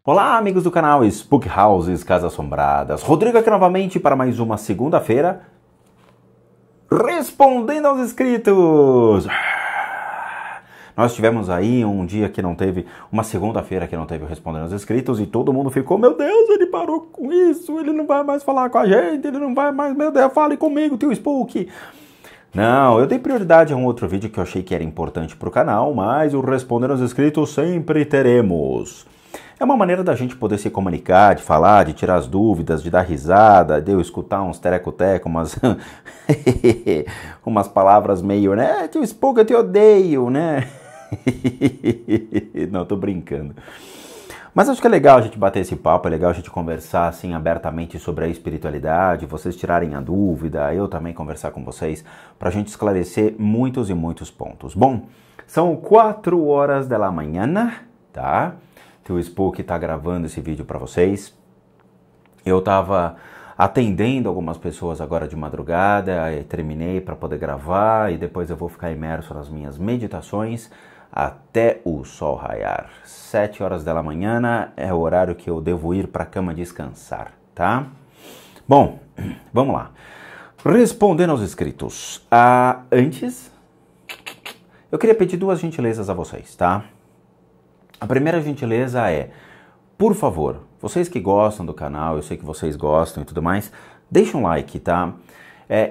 Olá, amigos do canal Spook Houses Casas Assombradas. Rodrigo aqui novamente para mais uma segunda-feira respondendo aos inscritos. Nós tivemos aí um dia que não teve, uma segunda-feira que não teve respondendo aos inscritos e todo mundo ficou, meu Deus, ele parou com isso, ele não vai mais falar com a gente, ele não vai mais, meu Deus, fale comigo, tio Spook. Não, eu dei prioridade a um outro vídeo que eu achei que era importante para o canal, mas o respondendo aos inscritos sempre teremos. É uma maneira da gente poder se comunicar, de falar, de tirar as dúvidas, de dar risada, de eu escutar uns tereco-teco, umas palavras meio, né? Tio Spook, eu te odeio, né? Não, tô brincando. Mas acho que é legal a gente bater esse papo, é legal a gente conversar assim abertamente sobre a espiritualidade, vocês tirarem a dúvida, eu também conversar com vocês, pra gente esclarecer muitos e muitos pontos. Bom, são 4 horas da manhã, tá? O Spook tá gravando esse vídeo para vocês. Eu tava atendendo algumas pessoas agora de madrugada, aí terminei para poder gravar e depois eu vou ficar imerso nas minhas meditações até o sol raiar. 7 horas da manhã é o horário que eu devo ir para a cama descansar, tá? Bom, vamos lá. Respondendo aos inscritos. Antes, eu queria pedir 2 gentilezas a vocês, tá? A primeira gentileza é, por favor, vocês que gostam do canal, eu sei que vocês gostam e tudo mais, deixa um like, tá?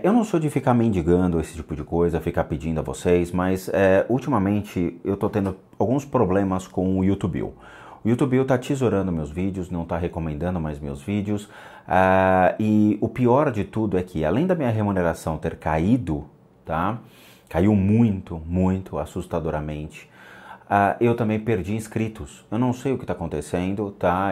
Eu não sou de ficar mendigando esse tipo de coisa, ficar pedindo a vocês, mas ultimamente eu tô tendo alguns problemas com o YouTube. O YouTube tá tesourando meus vídeos, não tá recomendando mais meus vídeos, e o pior de tudo é que, além da minha remuneração ter caído, tá? Caiu muito, muito assustadoramente. Eu também perdi inscritos. Eu não sei o que está acontecendo, tá?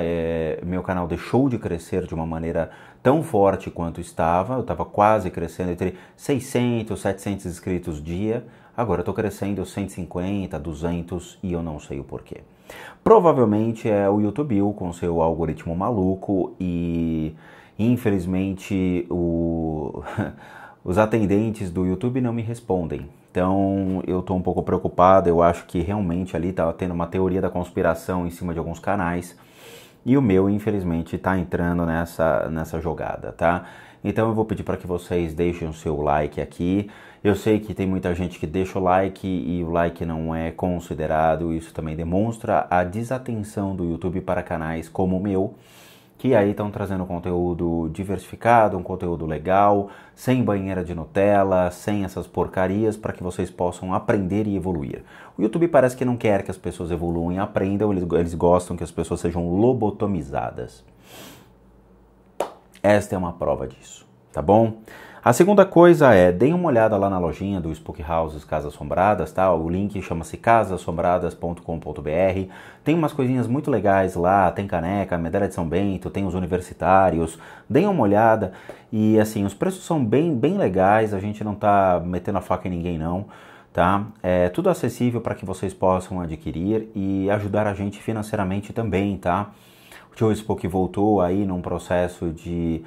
Meu canal deixou de crescer de uma maneira tão forte quanto estava. Eu estava quase crescendo entre 600, 700 inscritos dia. Agora eu estou crescendo 150, 200 e eu não sei o porquê. Provavelmente é o YouTube com seu algoritmo maluco e infelizmente os atendentes do YouTube não me respondem. Então eu estou um pouco preocupado, eu acho que realmente ali está tendo uma teoria da conspiração em cima de alguns canais e o meu, infelizmente, está entrando nessa jogada, tá? Então eu vou pedir para que vocês deixem o seu like aqui. Eu sei que tem muita gente que deixa o like e o like não é considerado, isso também demonstra a desatenção do YouTube para canais como o meu, que aí estão trazendo conteúdo diversificado, um conteúdo legal, sem banheira de Nutella, sem essas porcarias, para que vocês possam aprender e evoluir. O YouTube parece que não quer que as pessoas evoluam e aprendam, eles gostam que as pessoas sejam lobotomizadas. Esta é uma prova disso, tá bom? A segunda coisa é, deem uma olhada lá na lojinha do Spook Houses Casas Assombradas, tá? O link chama-se casassombradas.com.br. Tem umas coisinhas muito legais lá, tem caneca, medalha de São Bento, tem os universitários. Deem uma olhada e assim, os preços são bem legais, a gente não tá metendo a faca em ninguém não, tá? É tudo acessível para que vocês possam adquirir e ajudar a gente financeiramente também, tá? O tio Spook voltou aí num processo de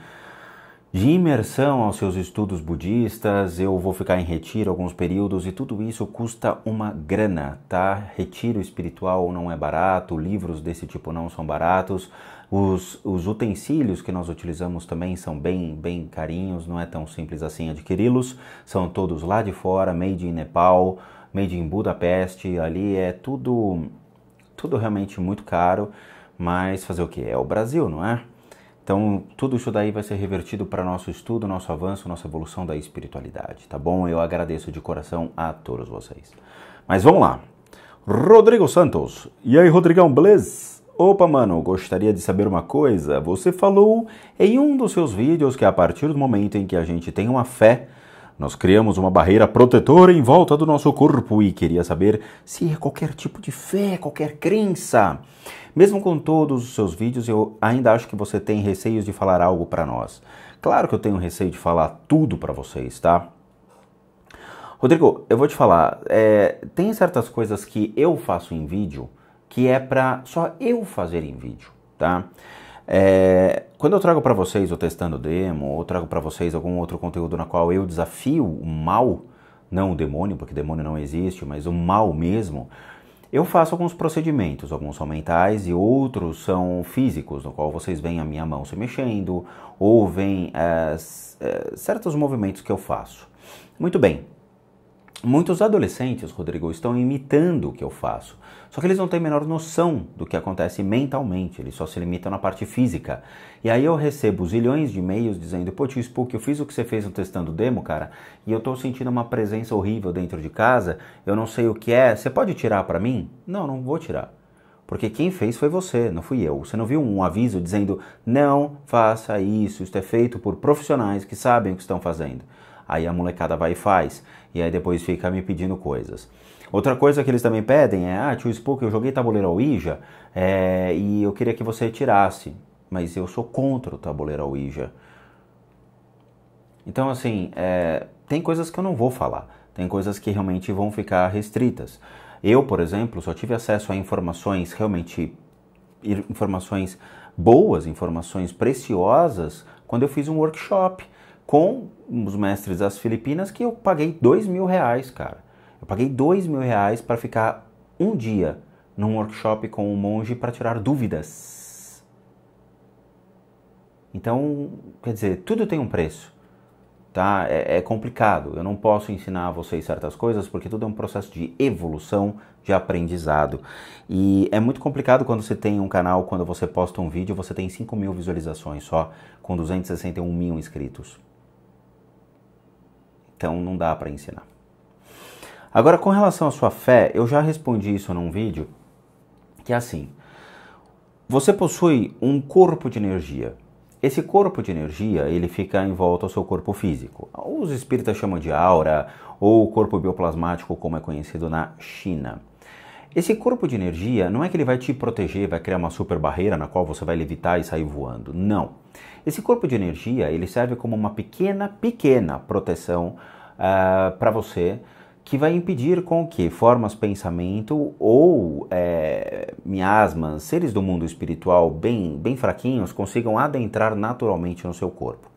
imersão aos seus estudos budistas, eu vou ficar em retiro alguns períodos e tudo isso custa uma grana, tá? Retiro espiritual não é barato, livros desse tipo não são baratos, os utensílios que nós utilizamos também são bem carinhos, não é tão simples assim adquiri-los, são todos lá de fora, made in Nepal, made in Budapeste, ali é tudo realmente muito caro, mas fazer o que? É o Brasil, não é? Então, tudo isso daí vai ser revertido para nosso estudo, nosso avanço, nossa evolução da espiritualidade, tá bom? Eu agradeço de coração a todos vocês. Mas vamos lá. Rodrigo Santos. E aí, Rodrigão, beleza? Opa, mano, gostaria de saber uma coisa. Você falou em um dos seus vídeos que a partir do momento em que a gente tem uma fé, nós criamos uma barreira protetora em volta do nosso corpo e queria saber se é qualquer tipo de fé, qualquer crença. Mesmo com todos os seus vídeos, eu ainda acho que você tem receios de falar algo para nós. Claro que eu tenho receio de falar tudo para vocês, tá? Rodrigo, eu vou te falar, tem certas coisas que eu faço em vídeo que é para só eu fazer em vídeo, tá? Quando eu trago para vocês o Testando Demo, ou trago para vocês algum outro conteúdo na qual eu desafio o mal, não o demônio, porque demônio não existe, mas o mal mesmo, Eu faço alguns procedimentos, alguns são mentais e outros são físicos, no qual vocês veem a minha mão se mexendo ou veem certos movimentos que eu faço. Muito bem. Muitos adolescentes, Rodrigo, estão imitando o que eu faço. Só que eles não têm a menor noção do que acontece mentalmente, eles só se limitam na parte física. E aí eu recebo zilhões de e-mails dizendo: pô, tio Spook, eu fiz o que você fez no Testando Demo, cara, e eu tô sentindo uma presença horrível dentro de casa, eu não sei o que é, você pode tirar pra mim? Não, não vou tirar. Porque quem fez foi você, não fui eu. Você não viu um aviso dizendo: não faça isso é feito por profissionais que sabem o que estão fazendo. Aí a molecada vai e faz, e aí depois fica me pedindo coisas. Outra coisa que eles também pedem é: tio Spook, eu joguei tabuleiro Ouija e eu queria que você tirasse, mas eu sou contra o tabuleiro Ouija. Então, assim, tem coisas que eu não vou falar, tem coisas que realmente vão ficar restritas. Eu, por exemplo, só tive acesso a informações informações boas, informações preciosas, quando eu fiz um workshop com os mestres das Filipinas, que eu paguei R$2.000, cara. Eu paguei R$2.000 para ficar um dia num workshop com um monge para tirar dúvidas. Então, quer dizer, tudo tem um preço, tá? É complicado. Eu não posso ensinar a vocês certas coisas porque tudo é um processo de evolução, de aprendizado. E é muito complicado quando você tem um canal, quando você posta um vídeo, você tem 5.000 visualizações só, com 261 mil inscritos. Então não dá para ensinar. Agora, com relação à sua fé, eu já respondi isso num vídeo, que é assim: você possui um corpo de energia. Esse corpo de energia, ele fica em volta ao seu corpo físico. Os espíritas chamam de aura, ou corpo bioplasmático, como é conhecido na China. Esse corpo de energia não é que ele vai te proteger, vai criar uma super barreira na qual você vai levitar e sair voando. Não. Esse corpo de energia, ele serve como uma pequena proteção para você, que vai impedir com que formas de pensamento ou miasmas, seres do mundo espiritual bem fraquinhos, consigam adentrar naturalmente no seu corpo.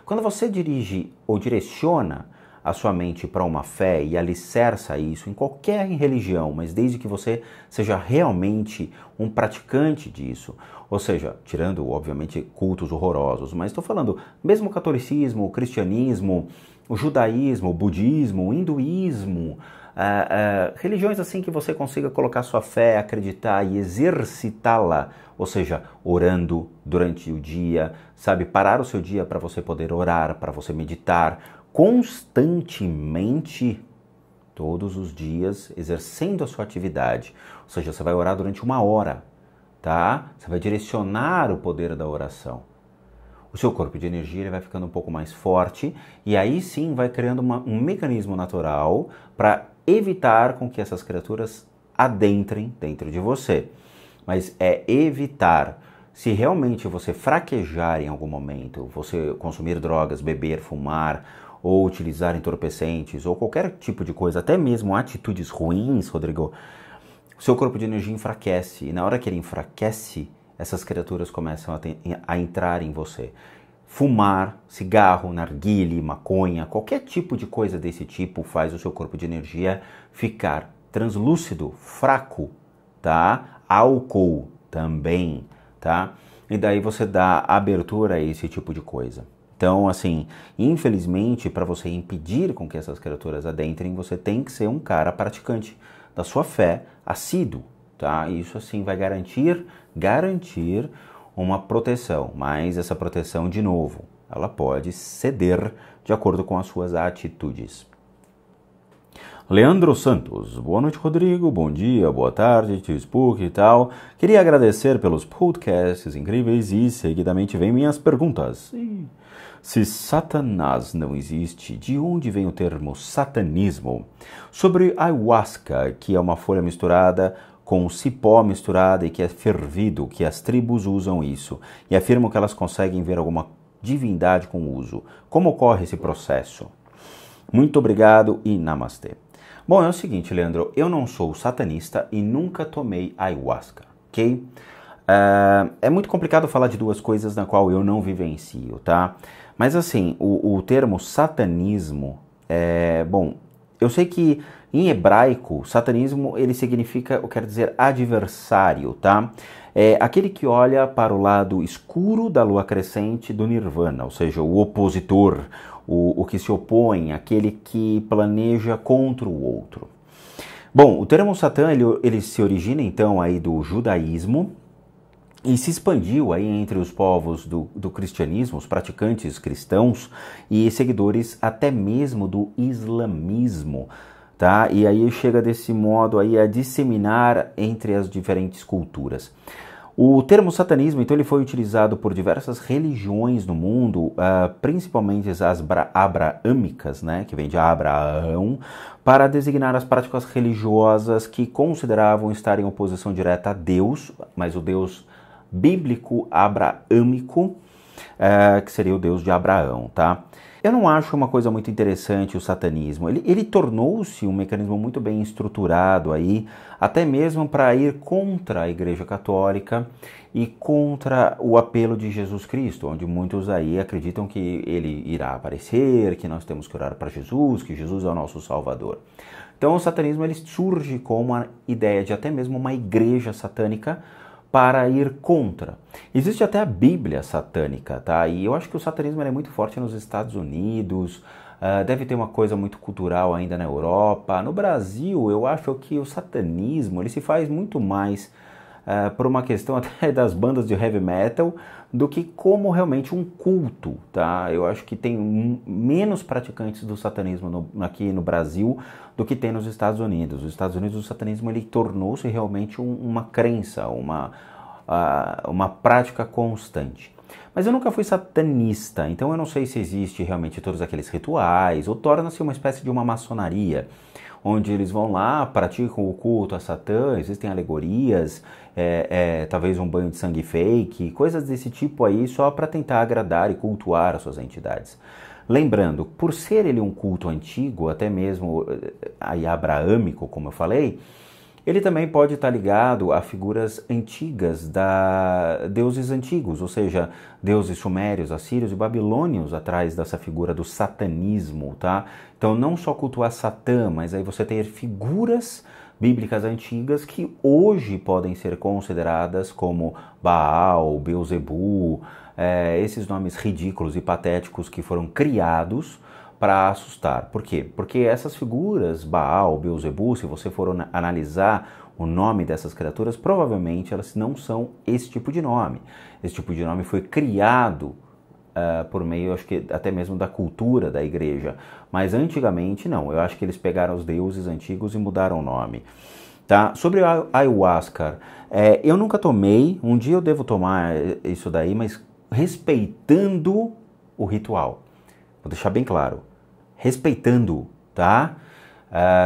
Quando você dirige ou direciona a sua mente para uma fé e alicerça isso em qualquer religião, mas desde que você seja realmente um praticante disso, ou seja, tirando, obviamente, cultos horrorosos, mas estou falando mesmo o catolicismo, o cristianismo, o judaísmo, o budismo, o hinduísmo, religiões assim que você consiga colocar sua fé, acreditar e exercitá-la, ou seja, orando durante o dia, sabe, parar o seu dia para você poder orar, para você meditar constantemente, todos os dias, exercendo a sua atividade. Ou seja, você vai orar durante 1 hora, tá? Você vai direcionar o poder da oração. O seu corpo de energia ele vai ficando um pouco mais forte e aí sim vai criando um mecanismo natural para evitar com que essas criaturas adentrem dentro de você. Mas é evitar. Se realmente você fraquejar em algum momento, você consumir drogas, beber, fumar, ou utilizar entorpecentes, ou qualquer tipo de coisa, até mesmo atitudes ruins, Rodrigo, o seu corpo de energia enfraquece. E na hora que ele enfraquece, essas criaturas começam a entrar em você. Fumar, cigarro, narguile, maconha, qualquer tipo de coisa desse tipo faz o seu corpo de energia ficar translúcido, fraco, tá? Álcool também, tá? E daí você dá abertura a esse tipo de coisa. Então, assim, infelizmente, para você impedir com que essas criaturas adentrem, você tem que ser um cara praticante da sua fé, assíduo, tá? Isso, assim, vai garantir uma proteção, mas essa proteção, de novo, ela pode ceder de acordo com as suas atitudes. Leandro Santos, boa noite, Rodrigo, bom dia, boa tarde, tio Spook e tal. Queria agradecer pelos podcasts incríveis e seguidamente vem minhas perguntas. Se Satanás não existe, de onde vem o termo satanismo? Sobre ayahuasca, que é uma folha misturada com cipó misturada e que é fervido, que as tribos usam isso e afirmam que elas conseguem ver alguma divindade com o uso. Como ocorre esse processo? Muito obrigado e namastê. Bom, é o seguinte, Leandro, eu não sou satanista e nunca tomei ayahuasca, ok? É muito complicado falar de duas coisas na qual eu não vivencio, tá? Mas assim, o termo satanismo, Eu sei que em hebraico, satanismo ele significa, eu quero dizer, adversário, tá? É aquele que olha para o lado escuro da lua crescente do nirvana, ou seja, o opositor, o que se opõe, aquele que planeja contra o outro. Bom, o termo Satã, ele se origina então aí do judaísmo e se expandiu aí entre os povos do cristianismo, os praticantes cristãos e seguidores até mesmo do islamismo, tá? E aí chega desse modo aí a disseminar entre as diferentes culturas. O termo satanismo, então, ele foi utilizado por diversas religiões no mundo, principalmente as abraâmicas, né, que vem de Abraão, para designar as práticas religiosas que consideravam estar em oposição direta a Deus, mas o Deus bíblico abraâmico, que seria o Deus de Abraão, tá? Eu não acho uma coisa muito interessante o satanismo. Ele tornou-se um mecanismo muito bem estruturado aí, até mesmo para ir contra a Igreja Católica e contra o apelo de Jesus Cristo, onde muitos aí acreditam que ele irá aparecer, que nós temos que orar para Jesus, que Jesus é o nosso Salvador. Então o satanismo ele surge como a ideia de até mesmo uma igreja satânica para ir contra. Existe até a Bíblia satânica, tá? E eu acho que o satanismo é muito forte nos Estados Unidos, deve ter uma coisa muito cultural ainda na Europa. No Brasil, eu acho que o satanismo ele se faz muito mais por uma questão até das bandas de heavy metal do que como realmente um culto, tá? Eu acho que tem menos praticantes do satanismo aqui no Brasil do que tem nos Estados Unidos. Nos Estados Unidos o satanismo ele tornou-se realmente uma crença, uma prática constante. Mas eu nunca fui satanista, então eu não sei se existe realmente todos aqueles rituais, ou torna-se uma espécie de uma maçonaria, onde eles vão lá, praticam o culto a Satã, existem alegorias, talvez um banho de sangue fake, coisas desse tipo aí, só para tentar agradar e cultuar as suas entidades. Lembrando, por ser ele um culto antigo, até mesmo aí abraâmico, como eu falei, ele também pode estar ligado a figuras antigas, deuses antigos, ou seja, deuses sumérios, assírios e babilônios atrás dessa figura do satanismo, tá? Então não só cultuar Satã, mas aí você ter figuras bíblicas antigas que hoje podem ser consideradas como Baal, Beuzebu, esses nomes ridículos e patéticos que foram criados para assustar. Por quê? Porque essas figuras, Baal, Beuzebu, se você for analisar o nome dessas criaturas, provavelmente elas não são esse tipo de nome. Esse tipo de nome foi criado por meio, acho que até mesmo da cultura da igreja. Mas antigamente não, eu acho que eles pegaram os deuses antigos e mudaram o nome. Tá? Sobre o ayahuasca, eu nunca tomei, um dia eu devo tomar isso daí, mas respeitando o ritual. Vou deixar bem claro, respeitando, tá?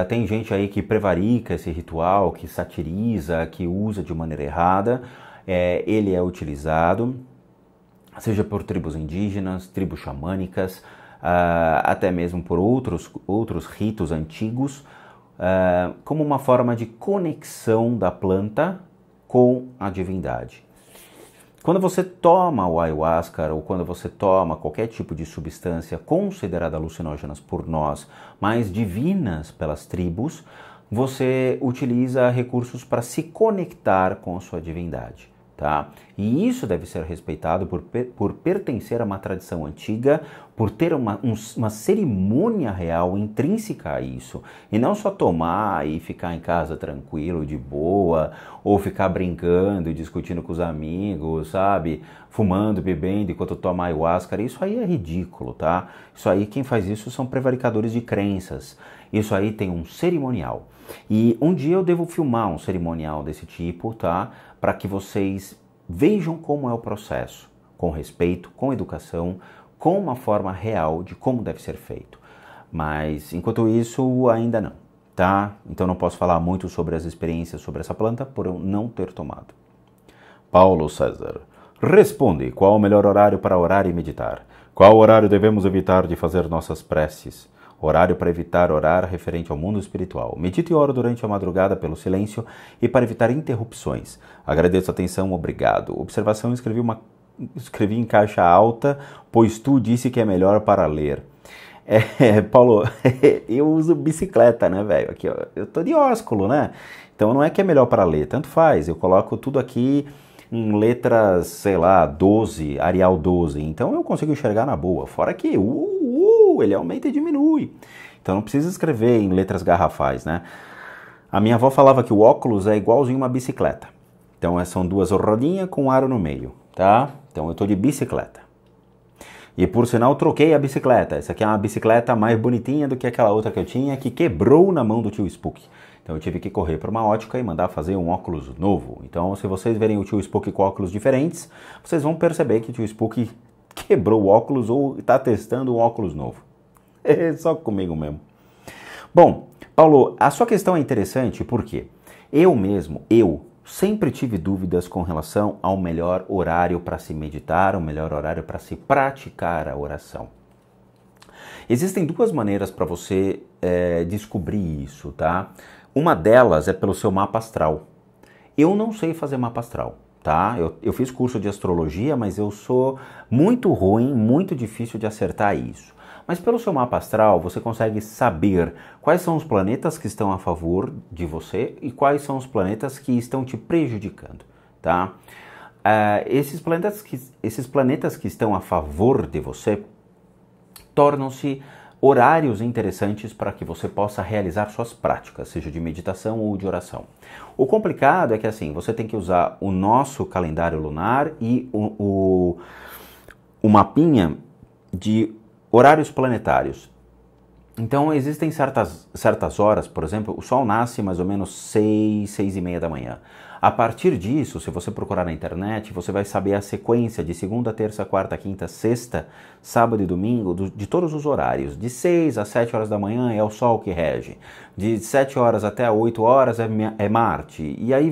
Tem gente aí que prevarica esse ritual, que satiriza, que usa de maneira errada. Ele é utilizado, seja por tribos indígenas, tribos xamânicas, até mesmo por outros ritos antigos, como uma forma de conexão da planta com a divindade. Quando você toma o ayahuasca ou quando você toma qualquer tipo de substância considerada alucinógenas por nós, mas divinas pelas tribos, você utiliza recursos para se conectar com a sua divindade, tá? E isso deve ser respeitado por pertencer a uma tradição antiga, por ter uma cerimônia real intrínseca a isso. E não só tomar e ficar em casa tranquilo, de boa, ou ficar brincando e discutindo com os amigos, sabe? Fumando, bebendo enquanto toma ayahuasca. Isso aí é ridículo, tá? Isso aí, quem faz isso são prevaricadores de crenças. Isso aí tem um cerimonial. E um dia eu devo filmar um cerimonial desse tipo, tá? Para que vocês vejam como é o processo, com respeito, com educação, com uma forma real de como deve ser feito. Mas, enquanto isso, ainda não, tá? Então não posso falar muito sobre as experiências sobre essa planta por eu não ter tomado. Paulo César, responde, qual o melhor horário para orar e meditar? Qual horário devemos evitar de fazer nossas preces? Horário para evitar orar referente ao mundo espiritual. Medito e oro durante a madrugada pelo silêncio e para evitar interrupções. Agradeço a atenção, obrigado. Observação, escrevi em caixa alta, pois tu disse que é melhor para ler. Paulo, eu uso bicicleta, né, velho? Aqui, ó, eu tô de ósculo, né? Então não é que é melhor para ler, tanto faz. Eu coloco tudo aqui em letras, sei lá, 12, Arial 12. Então eu consigo enxergar na boa. Fora que ele aumenta e diminui. Então não precisa escrever em letras garrafais, né? A minha avó falava que o óculos é igualzinho uma bicicleta. Então são duas rodinhas com um aro no meio, tá? Então eu tô de bicicleta. E por sinal, troquei a bicicleta. Essa aqui é uma bicicleta mais bonitinha do que aquela outra que eu tinha, que quebrou na mão do tio Spook. Então eu tive que correr para uma ótica e mandar fazer um óculos novo. Então se vocês verem o tio Spook com óculos diferentes, vocês vão perceber que o tio Spook quebrou o óculos ou está testando um óculos novo. É só comigo mesmo. Bom, Paulo, a sua questão é interessante porque eu sempre tive dúvidas com relação ao melhor horário para se meditar, o melhor horário para se praticar a oração. Existem duas maneiras para você descobrir isso, tá? Uma delas é pelo seu mapa astral. Eu não sei fazer mapa astral, tá? Eu fiz curso de astrologia, mas eu sou muito ruim, muito difícil de acertar isso. Mas pelo seu mapa astral, você consegue saber quais são os planetas que estão a favor de você e quais são os planetas que estão te prejudicando, tá? Esses planetas que estão a favor de você tornam-se horários interessantes para que você possa realizar suas práticas, seja de meditação ou de oração. O complicado é que assim, você tem que usar o nosso calendário lunar e o mapinha de horários planetários. Então existem certas horas, por exemplo, o Sol nasce mais ou menos 6h30 da manhã. A partir disso, se você procurar na internet, você vai saber a sequência de segunda, terça, quarta, quinta, sexta, sábado e domingo, de todos os horários. De 6 às 7 horas da manhã é o Sol que rege. De 7 horas até 8 horas é Marte. E aí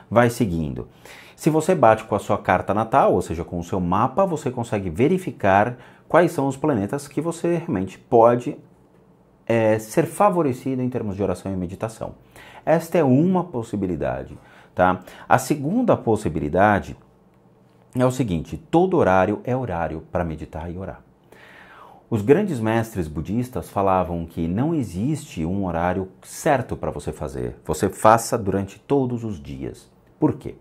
vai seguindo. Se você bate com a sua carta natal, ou seja, com o seu mapa, você consegue verificar quais são os planetas que você realmente pode ser favorecido em termos de oração e meditação. Esta é uma possibilidade, tá? A segunda possibilidade é o seguinte: todo horário é horário para meditar e orar. Os grandes mestres budistas falavam que não existe um horário certo para você fazer. Você faça durante todos os dias. Por quê?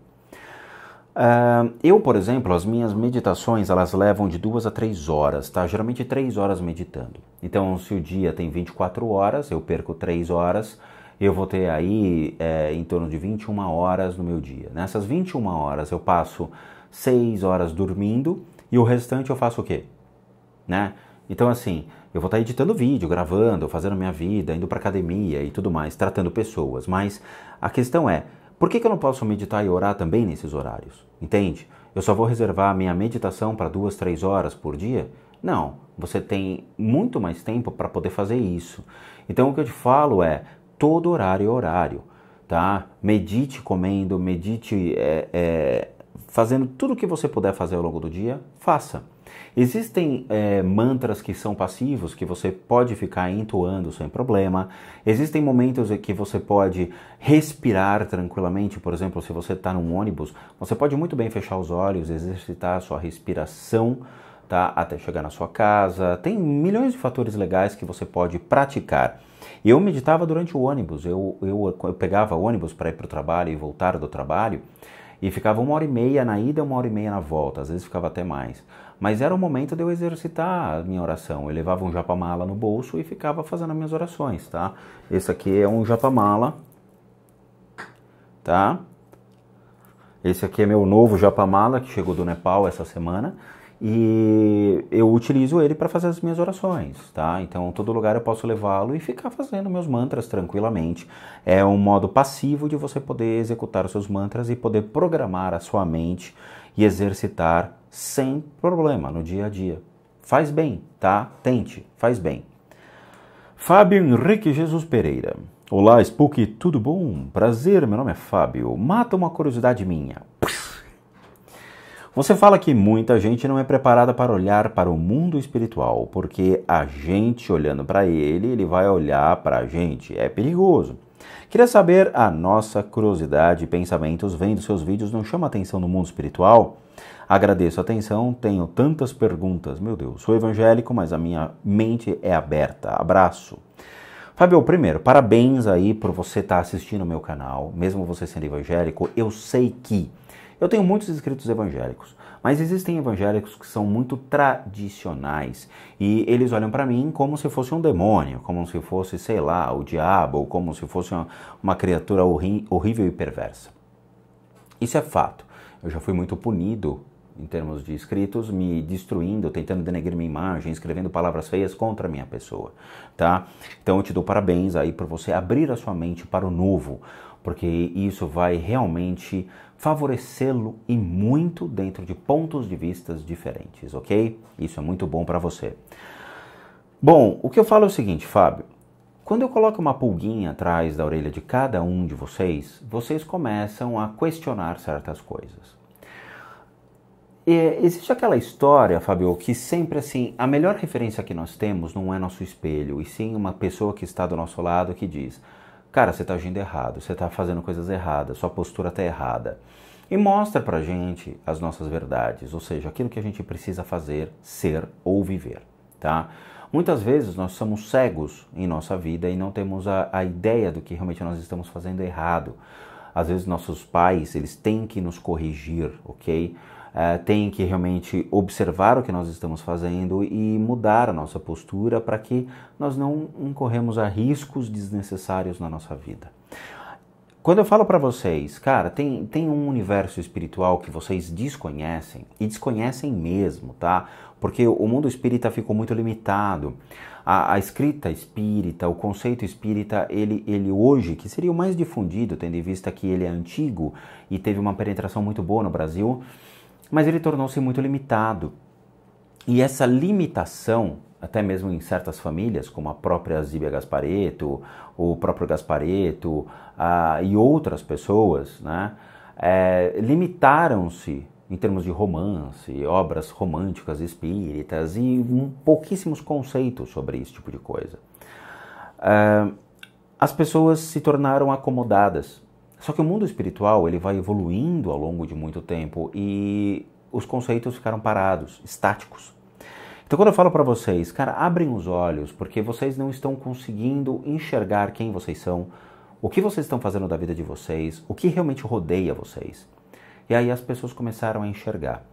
Por exemplo, as minhas meditações, elas levam de 2 a 3 horas, tá? Geralmente 3 horas meditando. Então, se o dia tem 24 horas, eu perco 3 horas, eu vou ter aí em torno de 21 horas no meu dia. Nessas 21 horas eu passo 6 horas dormindo e o restante eu faço o quê? Né? Então, assim, eu vou estar editando vídeo, gravando, fazendo minha vida, indo para academia e tudo mais, tratando pessoas. Mas a questão é, por que eu não posso meditar e orar também nesses horários? Entende? Eu só vou reservar a minha meditação para 2, 3 horas por dia? Não, você tem muito mais tempo para poder fazer isso. Então o que eu te falo é, todo horário é horário, tá? Medite comendo, medite fazendo tudo o que você puder fazer ao longo do dia, faça. Existem mantras que são passivos, que você pode ficar entoando sem problema. Existem momentos em que você pode respirar tranquilamente. Por exemplo, se você está num ônibus, você pode muito bem fechar os olhos, exercitar a sua respiração, tá? Até chegar na sua casa. Tem milhões de fatores legais que você pode praticar. Eu meditava durante o ônibus. Eu pegava ônibus para ir para o trabalho e voltar do trabalho e ficava 1h30 na ida e 1h30 na volta. Às vezes ficava até mais. Mas era o momento de eu exercitar a minha oração. Eu levava um japamala no bolso e ficava fazendo as minhas orações, tá? Esse aqui é um japamala, tá? Esse aqui é meu novo japamala que chegou do Nepal essa semana. E eu utilizo ele para fazer as minhas orações, tá? Então, todo lugar eu posso levá-lo e ficar fazendo meus mantras tranquilamente. É um modo passivo de você poder executar os seus mantras e poder programar a sua mente e exercitar sem problema no dia a dia. Faz bem, tá? Tente, faz bem. Fábio Henrique Jesus Pereira. Olá, Spook, tudo bom? Prazer, meu nome é Fábio. Mata uma curiosidade minha. Você fala que muita gente não é preparada para olhar para o mundo espiritual, porque a gente olhando para ele, ele vai olhar para a gente. É perigoso. Queria saber a nossa curiosidade e pensamentos vendo seus vídeos não chama atenção no mundo espiritual? Agradeço a atenção, tenho tantas perguntas. Meu Deus, sou evangélico, mas a minha mente é aberta. Abraço. Fábio, primeiro, parabéns aí por você estar assistindo o meu canal. Mesmo você sendo evangélico, eu sei que eu tenho muitos inscritos evangélicos, mas existem evangélicos que são muito tradicionais e eles olham para mim como se fosse um demônio, como se fosse, sei lá, o diabo, ou como se fosse uma criatura horrível e perversa. Isso é fato. Eu já fui muito punido em termos de inscritos, me destruindo, tentando denegrir minha imagem, escrevendo palavras feias contra a minha pessoa, tá? Então eu te dou parabéns aí por você abrir a sua mente para o novo, porque isso vai realmente favorecê-lo e muito dentro de pontos de vistas diferentes, ok? Isso é muito bom para você. Bom, o que eu falo é o seguinte, Fábio. Quando eu coloco uma pulguinha atrás da orelha de cada um de vocês, vocês começam a questionar certas coisas. E existe aquela história, Fábio, que sempre assim, a melhor referência que nós temos não é nosso espelho, e sim uma pessoa que está do nosso lado que diz: cara, você está agindo errado, você está fazendo coisas erradas, sua postura está errada. E mostra pra gente as nossas verdades, ou seja, aquilo que a gente precisa fazer, ser ou viver, tá? Muitas vezes nós somos cegos em nossa vida e não temos a ideia do que realmente nós estamos fazendo errado. Às vezes nossos pais, eles têm que nos corrigir, ok? Tem que realmente observar o que nós estamos fazendo e mudar a nossa postura para que nós não incorremos a riscos desnecessários na nossa vida. Quando eu falo para vocês, cara, tem um universo espiritual que vocês desconhecem, e desconhecem mesmo, tá? Porque o mundo espírita ficou muito limitado. A escrita espírita, o conceito espírita, ele hoje, que seria o mais difundido, tendo em vista que ele é antigo e teve uma penetração muito boa no Brasil, mas ele tornou-se muito limitado. E essa limitação, até mesmo em certas famílias, como a própria Zíbia Gasparetto, o próprio Gasparetto e outras pessoas, né, limitaram-se em termos de romance, obras românticas espíritas e pouquíssimos conceitos sobre esse tipo de coisa. As pessoas se tornaram acomodadas. Só que o mundo espiritual ele vai evoluindo ao longo de muito tempo e os conceitos ficaram parados, estáticos. Então quando eu falo para vocês, cara, abrem os olhos, porque vocês não estão conseguindo enxergar quem vocês são, o que vocês estão fazendo da vida de vocês, o que realmente rodeia vocês. E aí as pessoas começaram a enxergar.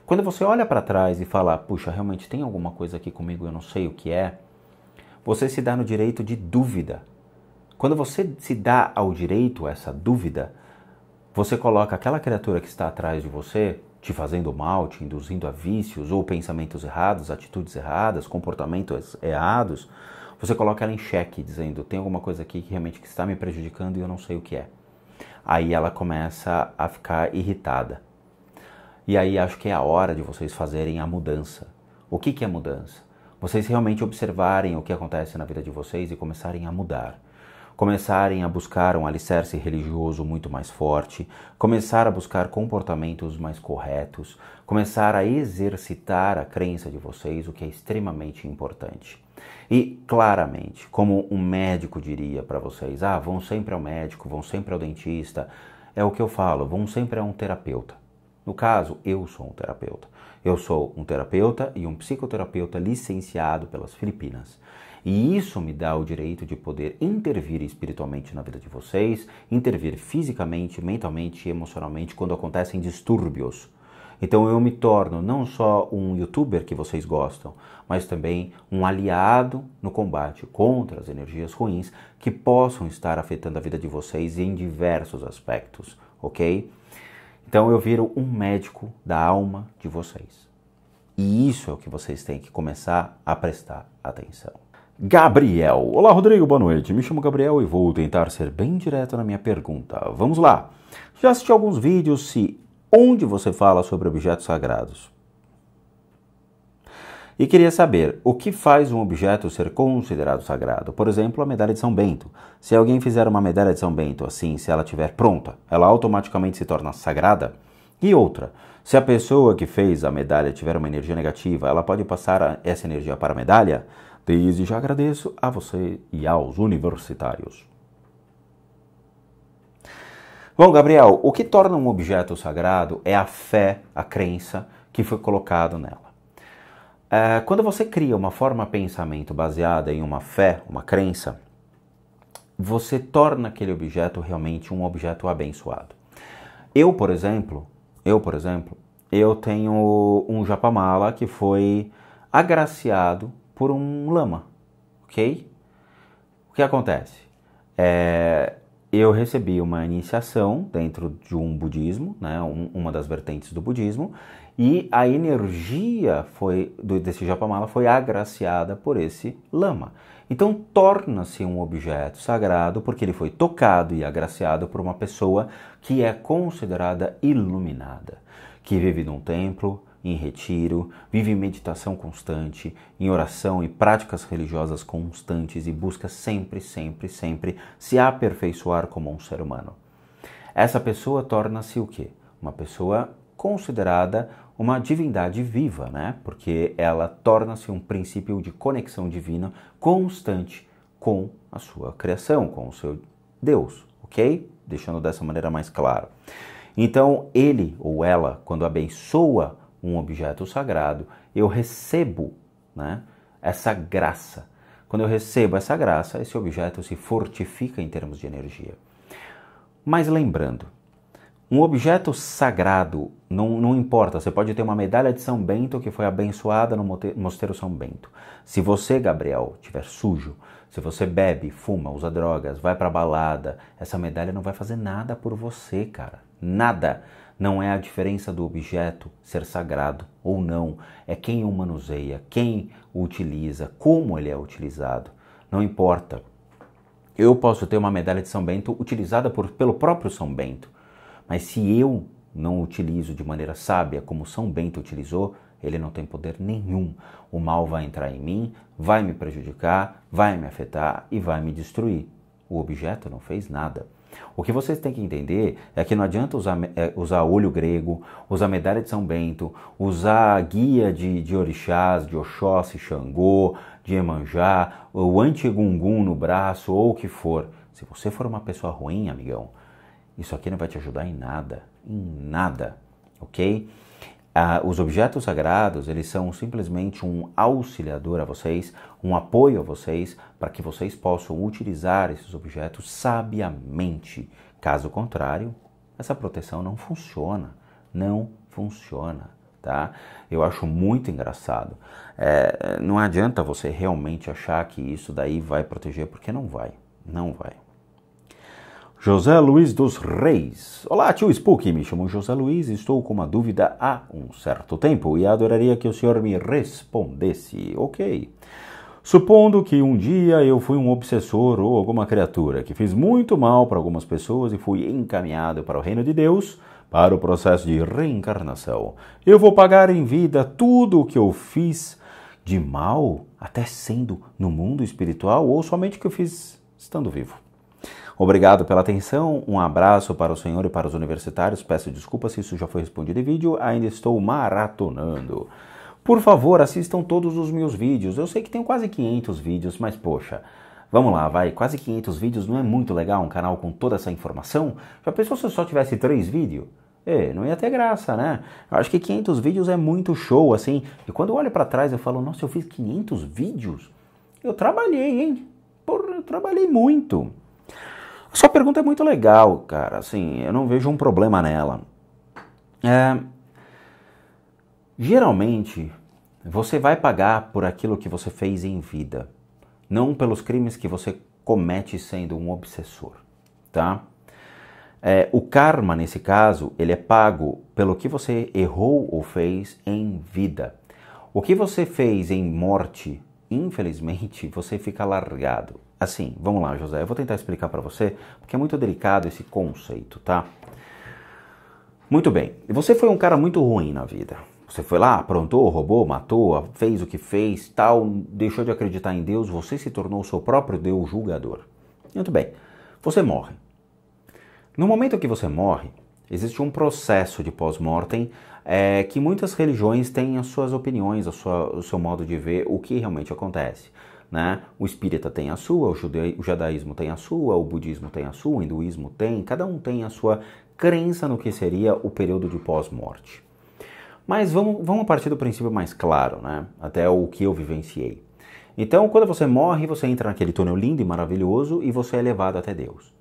Quando você olha para trás e fala, puxa, realmente tem alguma coisa aqui comigo, eu não sei o que é, você se dá no direito de dúvida. Quando você se dá ao direito a essa dúvida, você coloca aquela criatura que está atrás de você, te fazendo mal, te induzindo a vícios ou pensamentos errados, atitudes erradas, comportamentos errados, você coloca ela em xeque, dizendo, tem alguma coisa aqui que realmente está me prejudicando e eu não sei o que é. Aí ela começa a ficar irritada. E aí acho que é a hora de vocês fazerem a mudança. O que é mudança? Vocês realmente observarem o que acontece na vida de vocês e começarem a mudar. Começarem a buscar um alicerce religioso muito mais forte, começar a buscar comportamentos mais corretos, começar a exercitar a crença de vocês, o que é extremamente importante. E, claramente, como um médico diria para vocês, vão sempre ao médico, vão sempre ao dentista, é o que eu falo, vão sempre a um terapeuta. No caso, eu sou um terapeuta. Eu sou um terapeuta e um psicoterapeuta licenciado pelas Filipinas. E isso me dá o direito de poder intervir espiritualmente na vida de vocês, intervir fisicamente, mentalmente e emocionalmente quando acontecem distúrbios. Então eu me torno não só um youtuber que vocês gostam, mas também um aliado no combate contra as energias ruins que possam estar afetando a vida de vocês em diversos aspectos, ok? Então eu viro um médico da alma de vocês. E isso é o que vocês têm que começar a prestar atenção. Gabriel. Olá, Rodrigo, boa noite. Me chamo Gabriel e vou tentar ser bem direto na minha pergunta. Vamos lá. Já assisti alguns vídeos onde você fala sobre objetos sagrados. E queria saber, o que faz um objeto ser considerado sagrado? Por exemplo, a medalha de São Bento. Se alguém fizer uma medalha de São Bento assim, se ela estiver pronta, ela automaticamente se torna sagrada? E outra, se a pessoa que fez a medalha tiver uma energia negativa, ela pode passar essa energia para a medalha? Desde já agradeço a você e aos universitários. Bom, Gabriel, o que torna um objeto sagrado é a fé, a crença que foi colocado nela. Quando você cria uma forma de pensamento baseada em uma fé, uma crença, você torna aquele objeto realmente um objeto abençoado. Eu, por exemplo, eu tenho um japamala que foi agraciado por um lama, ok? O que acontece? Eu recebi uma iniciação dentro de um budismo, né, uma das vertentes do budismo, e a energia desse japamala foi agraciada por esse lama. Então torna-se um objeto sagrado porque ele foi tocado e agraciado por uma pessoa que é considerada iluminada, que vive num templo, em retiro, vive em meditação constante, em oração e práticas religiosas constantes e busca sempre se aperfeiçoar como um ser humano. Essa pessoa torna-se o quê? Uma pessoa considerada uma divindade viva, né? Porque ela torna-se um princípio de conexão divina constante com a sua criação, com o seu Deus, ok? Deixando dessa maneira mais clara. Então, ele ou ela, quando abençoa um objeto sagrado, eu recebo, né, essa graça. Quando eu recebo essa graça, esse objeto se fortifica em termos de energia. Mas lembrando, um objeto sagrado, não importa, você pode ter uma medalha de São Bento que foi abençoada no Mosteiro São Bento. Se você, Gabriel, estiver sujo, se você bebe, fuma, usa drogas, vai pra balada, essa medalha não vai fazer nada por você, cara. Nada. Não é a diferença do objeto ser sagrado ou não, é quem o manuseia, quem o utiliza, como ele é utilizado. Não importa. Eu posso ter uma medalha de São Bento utilizada pelo próprio São Bento, mas se eu não utilizo de maneira sábia como São Bento utilizou, ele não tem poder nenhum. O mal vai entrar em mim, vai me prejudicar, vai me afetar e vai me destruir. O objeto não fez nada. O que vocês têm que entender é que não adianta usar olho grego, usar medalha de São Bento, usar guia de orixás, de Oxóssi, Xangô, de Iemanjá, o anti-gungun no braço ou o que for. Se você for uma pessoa ruim, amigão, isso aqui não vai te ajudar em nada, ok? Os objetos sagrados, eles são simplesmente um auxiliador a vocês, um apoio a vocês, para que vocês possam utilizar esses objetos sabiamente. Caso contrário, essa proteção não funciona, tá? Eu acho muito engraçado. Não adianta você realmente achar que isso daí vai proteger, porque não vai. José Luiz dos Reis. Olá, tio Spooky, me chamo José Luiz e estou com uma dúvida há um certo tempo e adoraria que o senhor me respondesse. Ok. Supondo que um dia eu fui um obsessor ou alguma criatura que fez muito mal para algumas pessoas e fui encaminhado para o reino de Deus, para o processo de reencarnação, eu vou pagar em vida tudo o que eu fiz de mal, até sendo no mundo espiritual, ou somente o que eu fiz estando vivo? Obrigado pela atenção, um abraço para o senhor e para os universitários, peço desculpas se isso já foi respondido em vídeo, ainda estou maratonando. Por favor, assistam todos os meus vídeos, eu sei que tenho quase 500 vídeos, mas poxa, vamos lá, vai, quase 500 vídeos não é muito legal um canal com toda essa informação? Já pensou se eu só tivesse 3 vídeos? Não ia ter graça, né? Eu acho que 500 vídeos é muito show, assim, e quando eu olho para trás eu falo, nossa, eu fiz 500 vídeos? Eu trabalhei, hein? Porra, eu trabalhei muito. Sua pergunta é muito legal, cara, assim, eu não vejo um problema nela. Geralmente, você vai pagar por aquilo que você fez em vida, não pelos crimes que você comete sendo um obsessor, tá? O karma, nesse caso, ele é pago pelo que você errou ou fez em vida. O que você fez em morte, infelizmente, você fica largado. Assim, vamos lá, José, eu vou tentar explicar para você, porque é muito delicado esse conceito, tá? Muito bem, você foi um cara muito ruim na vida. Você foi lá, aprontou, roubou, matou, fez o que fez, tal, deixou de acreditar em Deus, você se tornou o seu próprio Deus julgador. Muito bem, você morre. No momento que você morre, existe um processo de pós-mortem que muitas religiões têm as suas opiniões, o seu modo de ver o que realmente acontece. né? O espírita tem a sua, o judaísmo tem a sua, o budismo tem a sua, o hinduísmo tem, cada um tem a sua crença no que seria o período de pós-morte. Mas vamos partir do princípio mais claro, né? Até o que eu vivenciei. Então, quando você morre, você entra naquele túnel lindo e maravilhoso e você é levado até Deus.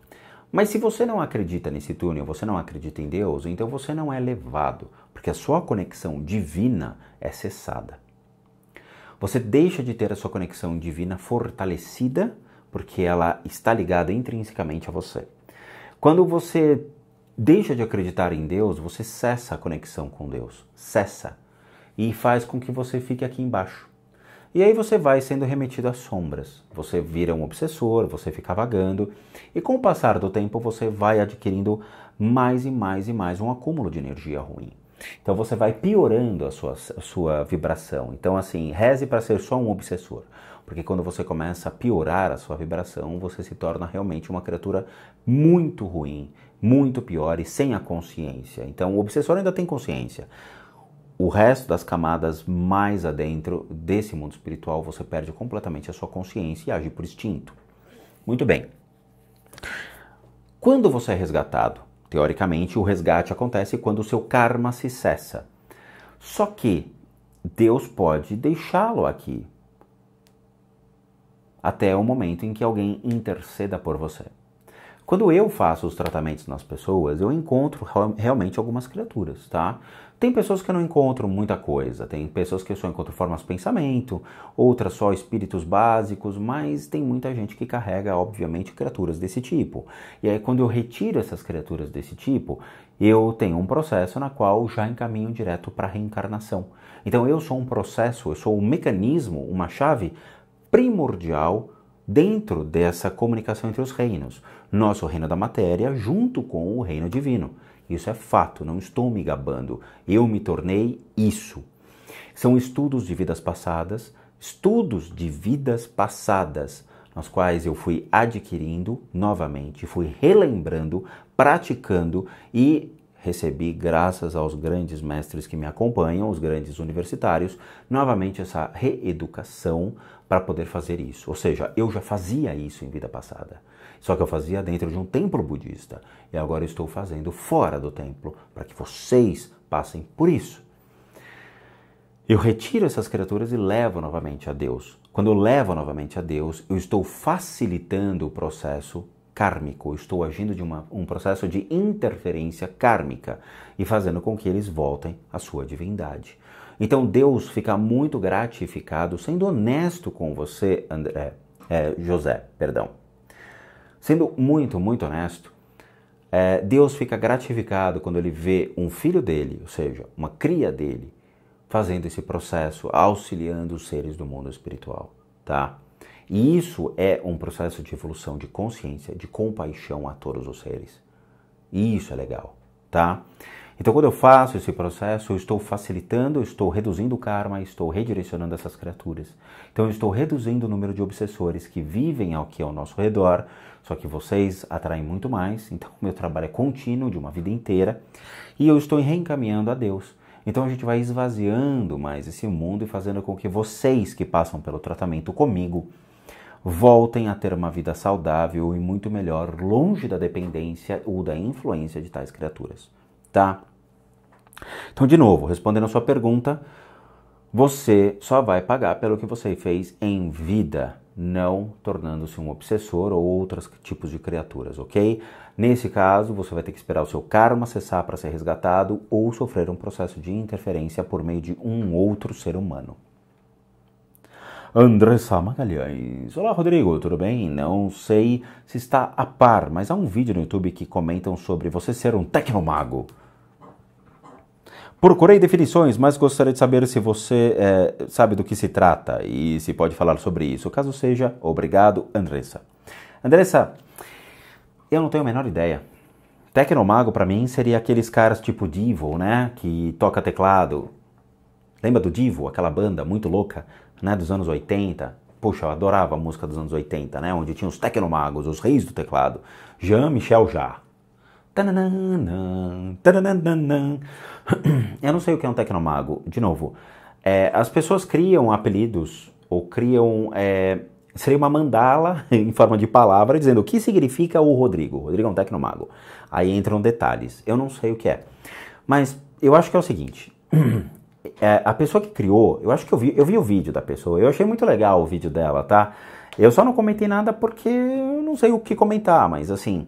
Mas se você não acredita nesse túnel, você não acredita em Deus, então você não é levado, porque a sua conexão divina é cessada. Você deixa de ter a sua conexão divina fortalecida, porque ela está ligada intrinsecamente a você. Quando você deixa de acreditar em Deus, você cessa a conexão com Deus, cessa, e faz com que você fique aqui embaixo. E aí você vai sendo remetido às sombras, você vira um obsessor, você fica vagando, e com o passar do tempo você vai adquirindo mais e mais e mais um acúmulo de energia ruim. Então você vai piorando a sua vibração. Então assim, reze para ser só um obsessor, porque quando você começa a piorar a sua vibração, você se torna realmente uma criatura muito ruim, muito pior e sem a consciência. Então o obsessor ainda tem consciência. O resto das camadas mais adentro desse mundo espiritual, você perde completamente a sua consciência e age por instinto. Muito bem. Quando você é resgatado, teoricamente o resgate acontece quando o seu karma se cessa. Só que Deus pode deixá-lo aqui até o momento em que alguém interceda por você. Quando eu faço os tratamentos nas pessoas, eu encontro realmente algumas criaturas, tá? Tem pessoas que eu não encontro muita coisa, tem pessoas que eu só encontro formas de pensamento, outras só espíritos básicos, mas tem muita gente que carrega, obviamente, criaturas desse tipo. E aí, quando eu retiro essas criaturas desse tipo, eu tenho um processo na qual já encaminho direto para a reencarnação. Então, eu sou um processo, eu sou um mecanismo, uma chave primordial dentro dessa comunicação entre os reinos. Nosso reino da matéria junto com o reino divino. Isso é fato, não estou me gabando. Eu me tornei isso. São estudos de vidas passadas, nos quais eu fui adquirindo novamente, fui relembrando, praticando e recebi, graças aos grandes mestres que me acompanham, os grandes universitários, novamente essa reeducação para poder fazer isso. Ou seja, eu já fazia isso em vida passada, só que eu fazia dentro de um templo budista e agora estou fazendo fora do templo para que vocês passem por isso. Eu retiro essas criaturas e levo novamente a Deus. Quando eu levo novamente a Deus, eu estou facilitando o processo kármico, eu estou agindo de um processo de interferência kármica e fazendo com que eles voltem à sua divindade. Então Deus fica muito gratificado, sendo honesto com você, José. Sendo muito, muito honesto, Deus fica gratificado quando ele vê um filho dele, ou seja, uma cria dele, fazendo esse processo, auxiliando os seres do mundo espiritual, tá? E isso é um processo de evolução de consciência, de compaixão a todos os seres. E isso é legal, tá? Então, quando eu faço esse processo, eu estou facilitando, eu estou reduzindo o karma, estou redirecionando essas criaturas. Então, eu estou reduzindo o número de obsessores que vivem aqui ao nosso redor, só que vocês atraem muito mais, então o meu trabalho é contínuo, de uma vida inteira, e eu estou reencaminhando a Deus. Então, a gente vai esvaziando mais esse mundo e fazendo com que vocês que passam pelo tratamento comigo voltem a ter uma vida saudável e muito melhor, longe da dependência ou da influência de tais criaturas. Tá? Então, de novo, respondendo a sua pergunta, você só vai pagar pelo que você fez em vida, não tornando-se um obsessor ou outros tipos de criaturas, ok? Nesse caso, você vai ter que esperar o seu karma cessar para ser resgatado ou sofrer um processo de interferência por meio de um outro ser humano. Andressa Magalhães. Olá, Rodrigo, tudo bem? Não sei se está a par, mas há um vídeo no YouTube que comentam sobre você ser um tecnomago. Procurei definições, mas gostaria de saber se você sabe do que se trata e se pode falar sobre isso. Caso seja, obrigado, Andressa. Andressa, eu não tenho a menor ideia. Tecnomago, para mim, seria aqueles caras tipo Devo, né? Que toca teclado. Lembra do Devo, aquela banda muito louca, né? Dos anos 80? Poxa, eu adorava a música dos anos 80, né? Onde tinha os tecnomagos, os reis do teclado. Jean-Michel Jarre. Eu não sei o que é um tecnomago. De novo, as pessoas criam apelidos ou criam seria uma mandala em forma de palavra dizendo o que significa o Rodrigo. O Rodrigo é um tecnomago. Aí entram detalhes. Eu não sei o que é. Mas eu acho que é o seguinte. A pessoa que criou, eu acho que eu vi o vídeo da pessoa. Eu achei muito legal o vídeo dela, tá? Eu só não comentei nada porque eu não sei o que comentar, mas assim...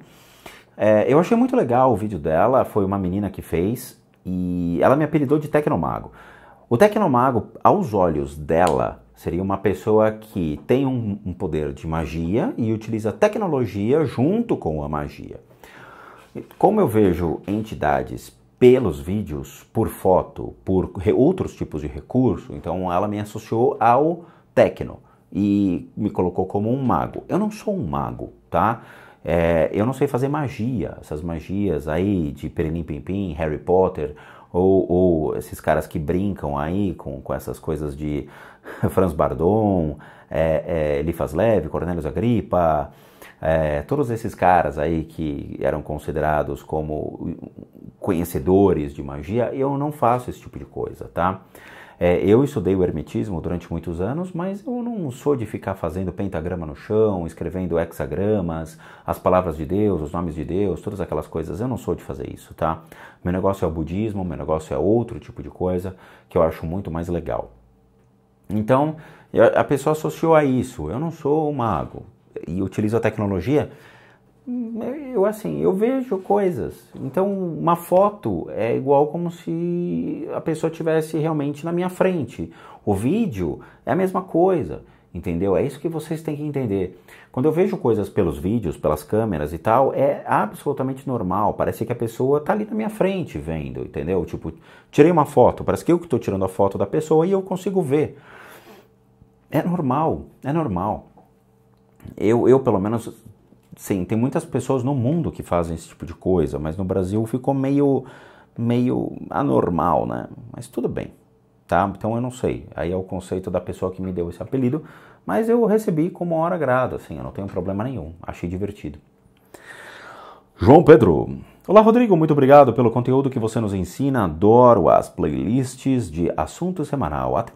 eu achei muito legal o vídeo dela. Foi uma menina que fez e ela me apelidou de tecnomago. O tecnomago, aos olhos dela, seria uma pessoa que tem um poder de magia e utiliza tecnologia junto com a magia. Como eu vejo entidades pelos vídeos, por foto, por outros tipos de recurso, então ela me associou ao tecno e me colocou como um mago. Eu não sou um mago, tá? Eu não sei fazer magia, essas magias aí de Perilim Pim Pim, Harry Potter... Ou esses caras que brincam aí com essas coisas de Franz Bardon, Eliphas Levi, Cornelius Agrippa, todos esses caras aí que eram considerados como conhecedores de magia, eu não faço esse tipo de coisa, tá? Eu estudei o hermetismo durante muitos anos, mas eu não sou de ficar fazendo pentagrama no chão, escrevendo hexagramas, as palavras de Deus, os nomes de Deus, todas aquelas coisas. Eu não sou de fazer isso, tá? Meu negócio é o budismo, meu negócio é outro tipo de coisa que eu acho muito mais legal. Então, a pessoa associou a isso. Eu não sou um mago e utilizo a tecnologia. Eu vejo coisas. Então, uma foto é igual como se a pessoa estivesse realmente na minha frente. O vídeo é a mesma coisa, entendeu? É isso que vocês têm que entender. Quando eu vejo coisas pelos vídeos, pelas câmeras e tal, é absolutamente normal. Parece que a pessoa está ali na minha frente vendo, entendeu? Tipo, tirei uma foto, parece que eu que estou tirando a foto da pessoa e eu consigo ver. É normal, é normal. Eu pelo menos... Sim, tem muitas pessoas no mundo que fazem esse tipo de coisa, mas no Brasil ficou meio anormal, né? Mas tudo bem, tá? Então eu não sei. Aí é o conceito da pessoa que me deu esse apelido, mas eu recebi como hora grado, assim, eu não tenho problema nenhum. Achei divertido. João Pedro. Olá, Rodrigo, muito obrigado pelo conteúdo que você nos ensina. Adoro as playlists de assunto semanal. Até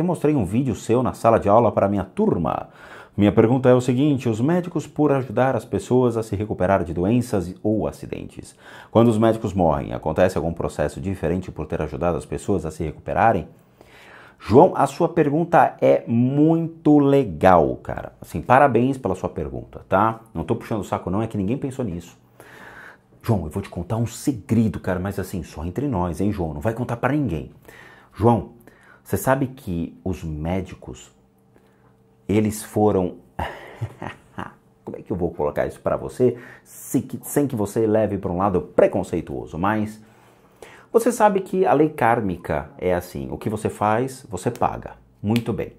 mostrei um vídeo seu na sala de aula para minha turma. Minha pergunta é o seguinte: os médicos por ajudar as pessoas a se recuperar de doenças ou acidentes. Quando os médicos morrem, acontece algum processo diferente por ter ajudado as pessoas a se recuperarem? João, a sua pergunta é muito legal, cara. Assim, parabéns pela sua pergunta, tá? Não tô puxando o saco não, é que ninguém pensou nisso. João, eu vou te contar um segredo, cara, mas assim, só entre nós, hein, João? Não vai contar para ninguém. João, você sabe que os médicos... eles foram... Como é que eu vou colocar isso para você sem que você leve para um lado preconceituoso? Mas você sabe que a lei kármica é assim. O que você faz, você paga. Muito bem.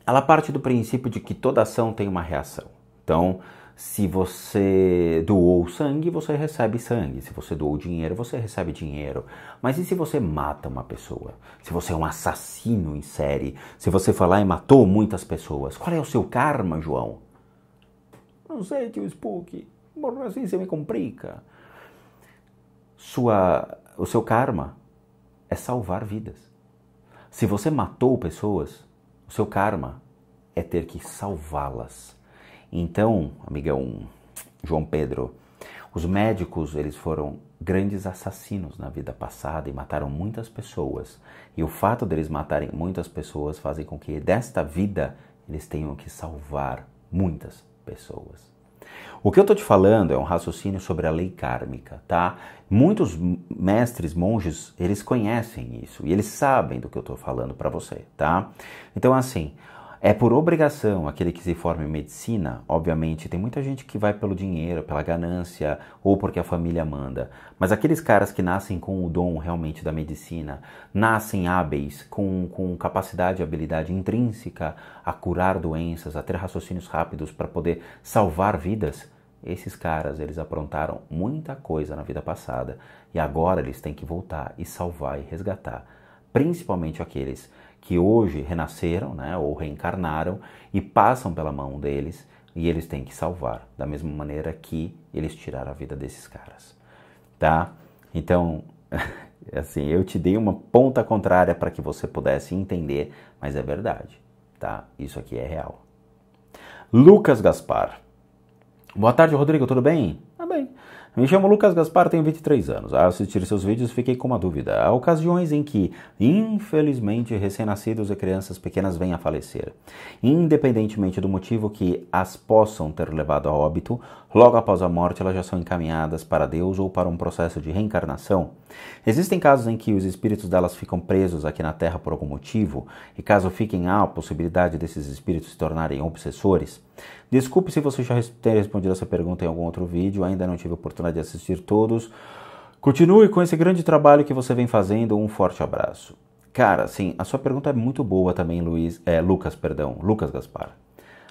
Ela parte do princípio de que toda ação tem uma reação. Então, se você doou sangue, você recebe sangue. Se você doou dinheiro, você recebe dinheiro. Mas e se você mata uma pessoa? Se você é um assassino em série? Se você foi lá e matou muitas pessoas? Qual é o seu karma, João? Não sei, tio Spook. Assim você me complica. O seu karma é salvar vidas. Se você matou pessoas, o seu karma é ter que salvá-las. Então, amigão João Pedro, os médicos, eles foram grandes assassinos na vida passada e mataram muitas pessoas. E o fato deles matarem muitas pessoas fazem com que desta vida eles tenham que salvar muitas pessoas. O que eu estou te falando é um raciocínio sobre a lei kármica, tá? Muitos mestres, monges, eles conhecem isso e eles sabem do que eu estou falando para você, tá? Então, assim... é por obrigação aquele que se forma em medicina, obviamente, tem muita gente que vai pelo dinheiro, pela ganância ou porque a família manda. Mas aqueles caras que nascem com o dom realmente da medicina, nascem hábeis, com capacidade e habilidade intrínseca a curar doenças, a ter raciocínios rápidos para poder salvar vidas, esses caras, eles aprontaram muita coisa na vida passada e agora eles têm que voltar e salvar e resgatar. Principalmente aqueles que hoje renasceram, né, ou reencarnaram e passam pela mão deles e eles têm que salvar, da mesma maneira que eles tiraram a vida desses caras, tá? Então, assim, eu te dei uma ponta contrária para que você pudesse entender, mas é verdade. tá? Isso aqui é real. Lucas Gaspar. Boa tarde, Rodrigo, tudo bem? Ah, bem. Me chamo Lucas Gaspar, tenho 23 anos. Ao assistir seus vídeos, fiquei com uma dúvida. Há ocasiões em que, infelizmente, recém-nascidos e crianças pequenas vêm a falecer. Independentemente do motivo que as possam ter levado a óbito, logo após a morte elas já são encaminhadas para Deus ou para um processo de reencarnação. Existem casos em que os espíritos delas ficam presos aqui na Terra por algum motivo, e caso fiquem, há a possibilidade desses espíritos se tornarem obsessores? Desculpe se você já tem respondido essa pergunta em algum outro vídeo, ainda não tive a oportunidade de assistir todos. Continue com esse grande trabalho que você vem fazendo, um forte abraço. Cara, sim, a sua pergunta é muito boa também, Lucas Gaspar.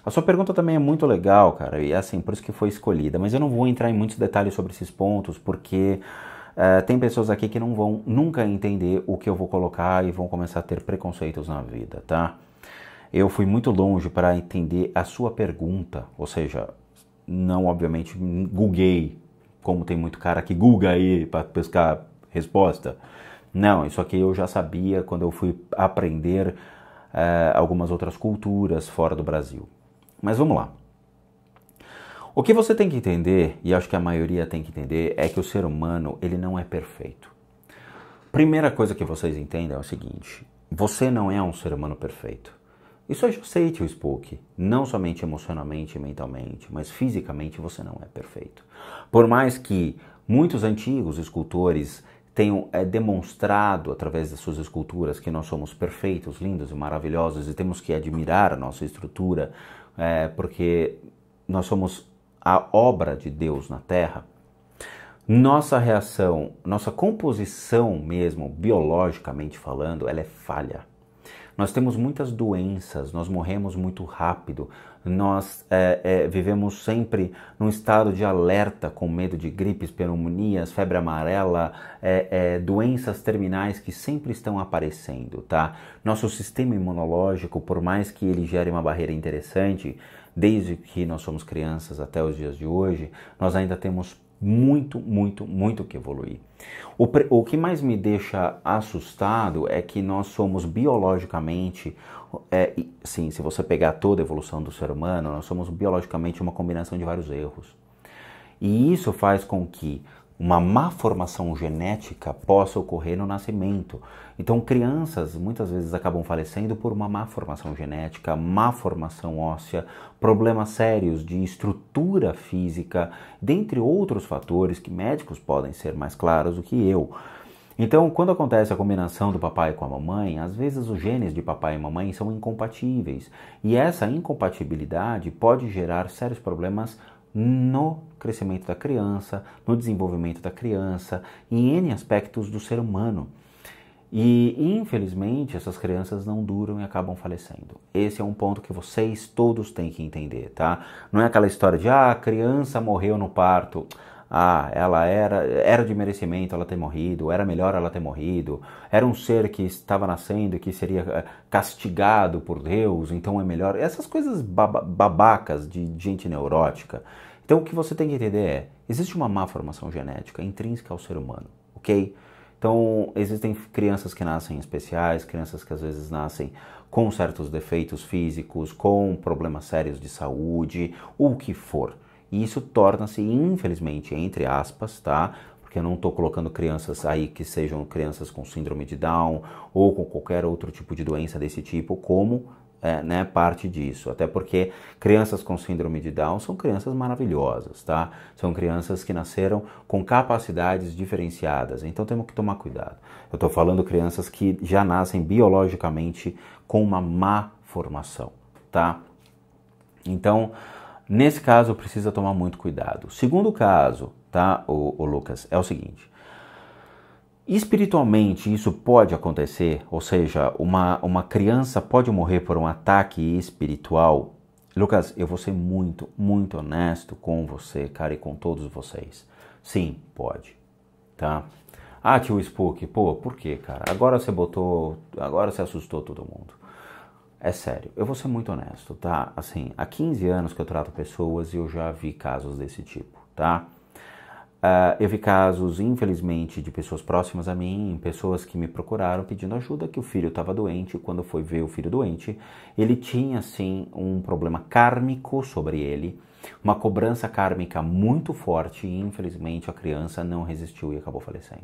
A sua pergunta também é muito legal, cara, e assim, por isso que foi escolhida, mas eu não vou entrar em muitos detalhes sobre esses pontos, porque tem pessoas aqui que não vão nunca entender o que eu vou colocar e vão começar a ter preconceitos na vida, tá? Eu fui muito longe para entender a sua pergunta, ou seja, não obviamente googlei, como tem muito cara que google aí para pescar resposta. Não, isso aqui eu já sabia quando eu fui aprender algumas outras culturas fora do Brasil. Mas vamos lá. O que você tem que entender, e acho que a maioria tem que entender, é que o ser humano ele não é perfeito. Primeira coisa que vocês entendem é o seguinte: você não é um ser humano perfeito. Isso eu já sei, tio Spook. Não somente emocionalmente e mentalmente, mas fisicamente você não é perfeito. Por mais que muitos antigos escultores tenham demonstrado através das suas esculturas que nós somos perfeitos, lindos e maravilhosos e temos que admirar a nossa estrutura, porque nós somos a obra de Deus na Terra, nossa reação, nossa composição mesmo, biologicamente falando, ela é falha. Nós temos muitas doenças, nós morremos muito rápido, nós vivemos sempre num estado de alerta, com medo de gripes, pneumonias, febre amarela, doenças terminais que sempre estão aparecendo, tá? Nosso sistema imunológico, por mais que ele gere uma barreira interessante, desde que nós somos crianças até os dias de hoje, nós ainda temos muito que evoluir. O que mais me deixa assustado é que nós somos biologicamente, sim, se você pegar toda a evolução do ser humano, nós somos biologicamente uma combinação de vários erros. E isso faz com que uma má formação genética possa ocorrer no nascimento. Então, crianças muitas vezes acabam falecendo por uma má formação genética, má formação óssea, problemas sérios de estrutura física, dentre outros fatores que médicos podem ser mais claros do que eu. Então, quando acontece a combinação do papai com a mamãe, às vezes os genes de papai e mamãe são incompatíveis. E essa incompatibilidade pode gerar sérios problemas no crescimento da criança, no desenvolvimento da criança, em N aspectos do ser humano. E, infelizmente, essas crianças não duram e acabam falecendo. Esse é um ponto que vocês todos têm que entender, tá? Não é aquela história de, a criança morreu no parto, ela era de merecimento ela ter morrido, era melhor ela ter morrido, era um ser que estava nascendo e que seria castigado por Deus, então é melhor. Essas coisas babacas de gente neurótica. Então, o que você tem que entender é, existe uma má formação genética intrínseca ao ser humano, ok? Então, existem crianças que nascem especiais, crianças que às vezes nascem com certos defeitos físicos, com problemas sérios de saúde, o que for. E isso torna-se, infelizmente, entre aspas, tá? Porque eu não estou colocando crianças aí que sejam crianças com síndrome de Down ou com qualquer outro tipo de doença desse tipo, como parte disso, até porque crianças com síndrome de Down são crianças maravilhosas, tá? São crianças que nasceram com capacidades diferenciadas, então temos que tomar cuidado. Eu estou falando crianças que já nascem biologicamente com uma má formação, tá? Então, nesse caso, precisa tomar muito cuidado. Segundo caso, tá, o Lucas, é o seguinte. Espiritualmente isso pode acontecer, ou seja, uma criança pode morrer por um ataque espiritual. Lucas, eu vou ser muito honesto com você, cara, e com todos vocês. Sim, pode, tá? Tio Spook, por quê, cara? Agora você assustou todo mundo. É sério, eu vou ser muito honesto, tá? Assim, há 15 anos que eu trato pessoas e eu já vi casos desse tipo, tá? Eu vi casos, infelizmente, de pessoas próximas a mim, pessoas que me procuraram pedindo ajuda, que o filho estava doente. Quando foi ver o filho doente, ele tinha, sim, um problema kármico sobre ele, uma cobrança kármica muito forte e, infelizmente, a criança não resistiu e acabou falecendo.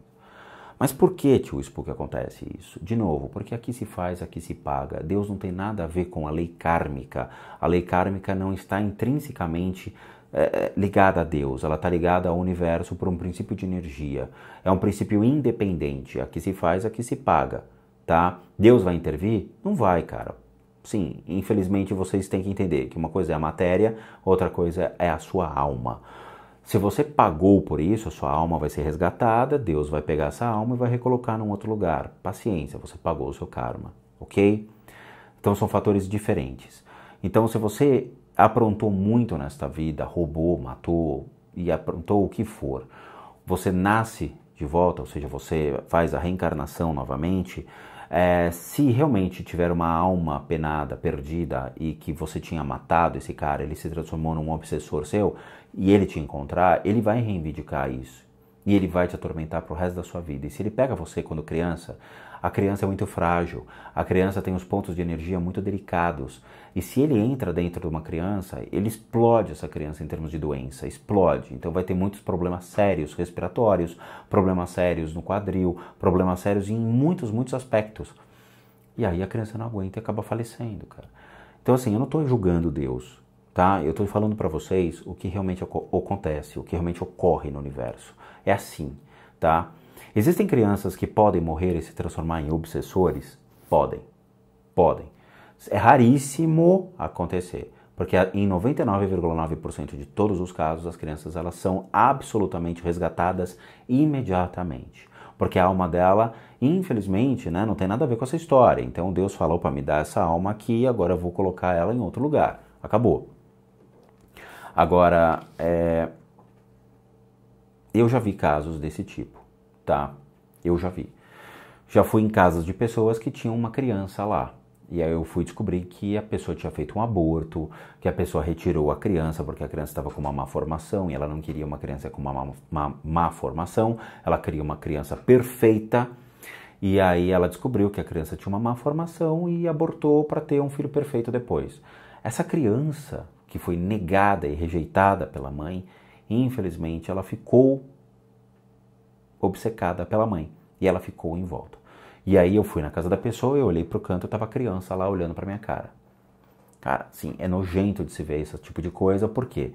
Mas por que, tio Spook, acontece isso? De novo, porque aqui se faz, aqui se paga. Deus não tem nada a ver com a lei kármica. A lei kármica não está intrinsecamente ligada a Deus, ela está ligada ao universo por um princípio de energia. É um princípio independente. Aqui se faz, aqui se paga, tá? Deus vai intervir? Não vai, cara. Sim, infelizmente vocês têm que entender que uma coisa é a matéria, outra coisa é a sua alma. Se você pagou por isso, a sua alma vai ser resgatada, Deus vai pegar essa alma e vai recolocar num outro lugar. Paciência, você pagou o seu karma, ok? Então são fatores diferentes. Então se você aprontou muito nesta vida, roubou, matou e aprontou o que for, você nasce de volta, ou seja, você faz a reencarnação novamente, se realmente tiver uma alma penada, perdida, e que você tinha matado esse cara, ele se transformou num obsessor seu, e ele te encontrar, ele vai reivindicar isso. E ele vai te atormentar pro resto da sua vida. E se ele pega você quando criança, a criança é muito frágil, a criança tem os pontos de energia muito delicados. E se ele entra dentro de uma criança, ele explode essa criança em termos de doença, explode. Então vai ter muitos problemas sérios respiratórios, problemas sérios no quadril, problemas sérios em muitos aspectos. E aí a criança não aguenta e acaba falecendo, cara. Então assim, eu não estou julgando Deus, tá? Eu estou falando para vocês o que realmente acontece, o que realmente ocorre no universo. É assim, tá? Existem crianças que podem morrer e se transformar em obsessores? Podem. É raríssimo acontecer, porque em 99,9% de todos os casos as crianças elas são absolutamente resgatadas imediatamente, porque a alma dela, infelizmente, né, não tem nada a ver com essa história. Então Deus falou para me dar essa alma aqui, agora eu vou colocar ela em outro lugar. Acabou. Agora, eu já vi casos desse tipo, tá? Eu já vi. Já fui em casas de pessoas que tinham uma criança lá. E aí eu fui descobrir que a pessoa tinha feito um aborto, que a pessoa retirou a criança porque a criança estava com uma má formação e ela não queria uma criança com uma má formação, ela queria uma criança perfeita. E aí ela descobriu que a criança tinha uma má formação e abortou para ter um filho perfeito depois. Essa criança que foi negada e rejeitada pela mãe, infelizmente ela ficou obcecada pela mãe e ela ficou em volta. E aí eu fui na casa da pessoa, eu olhei pro canto, tava a criança lá olhando pra minha cara. Cara, sim, é nojento de se ver esse tipo de coisa, por quê?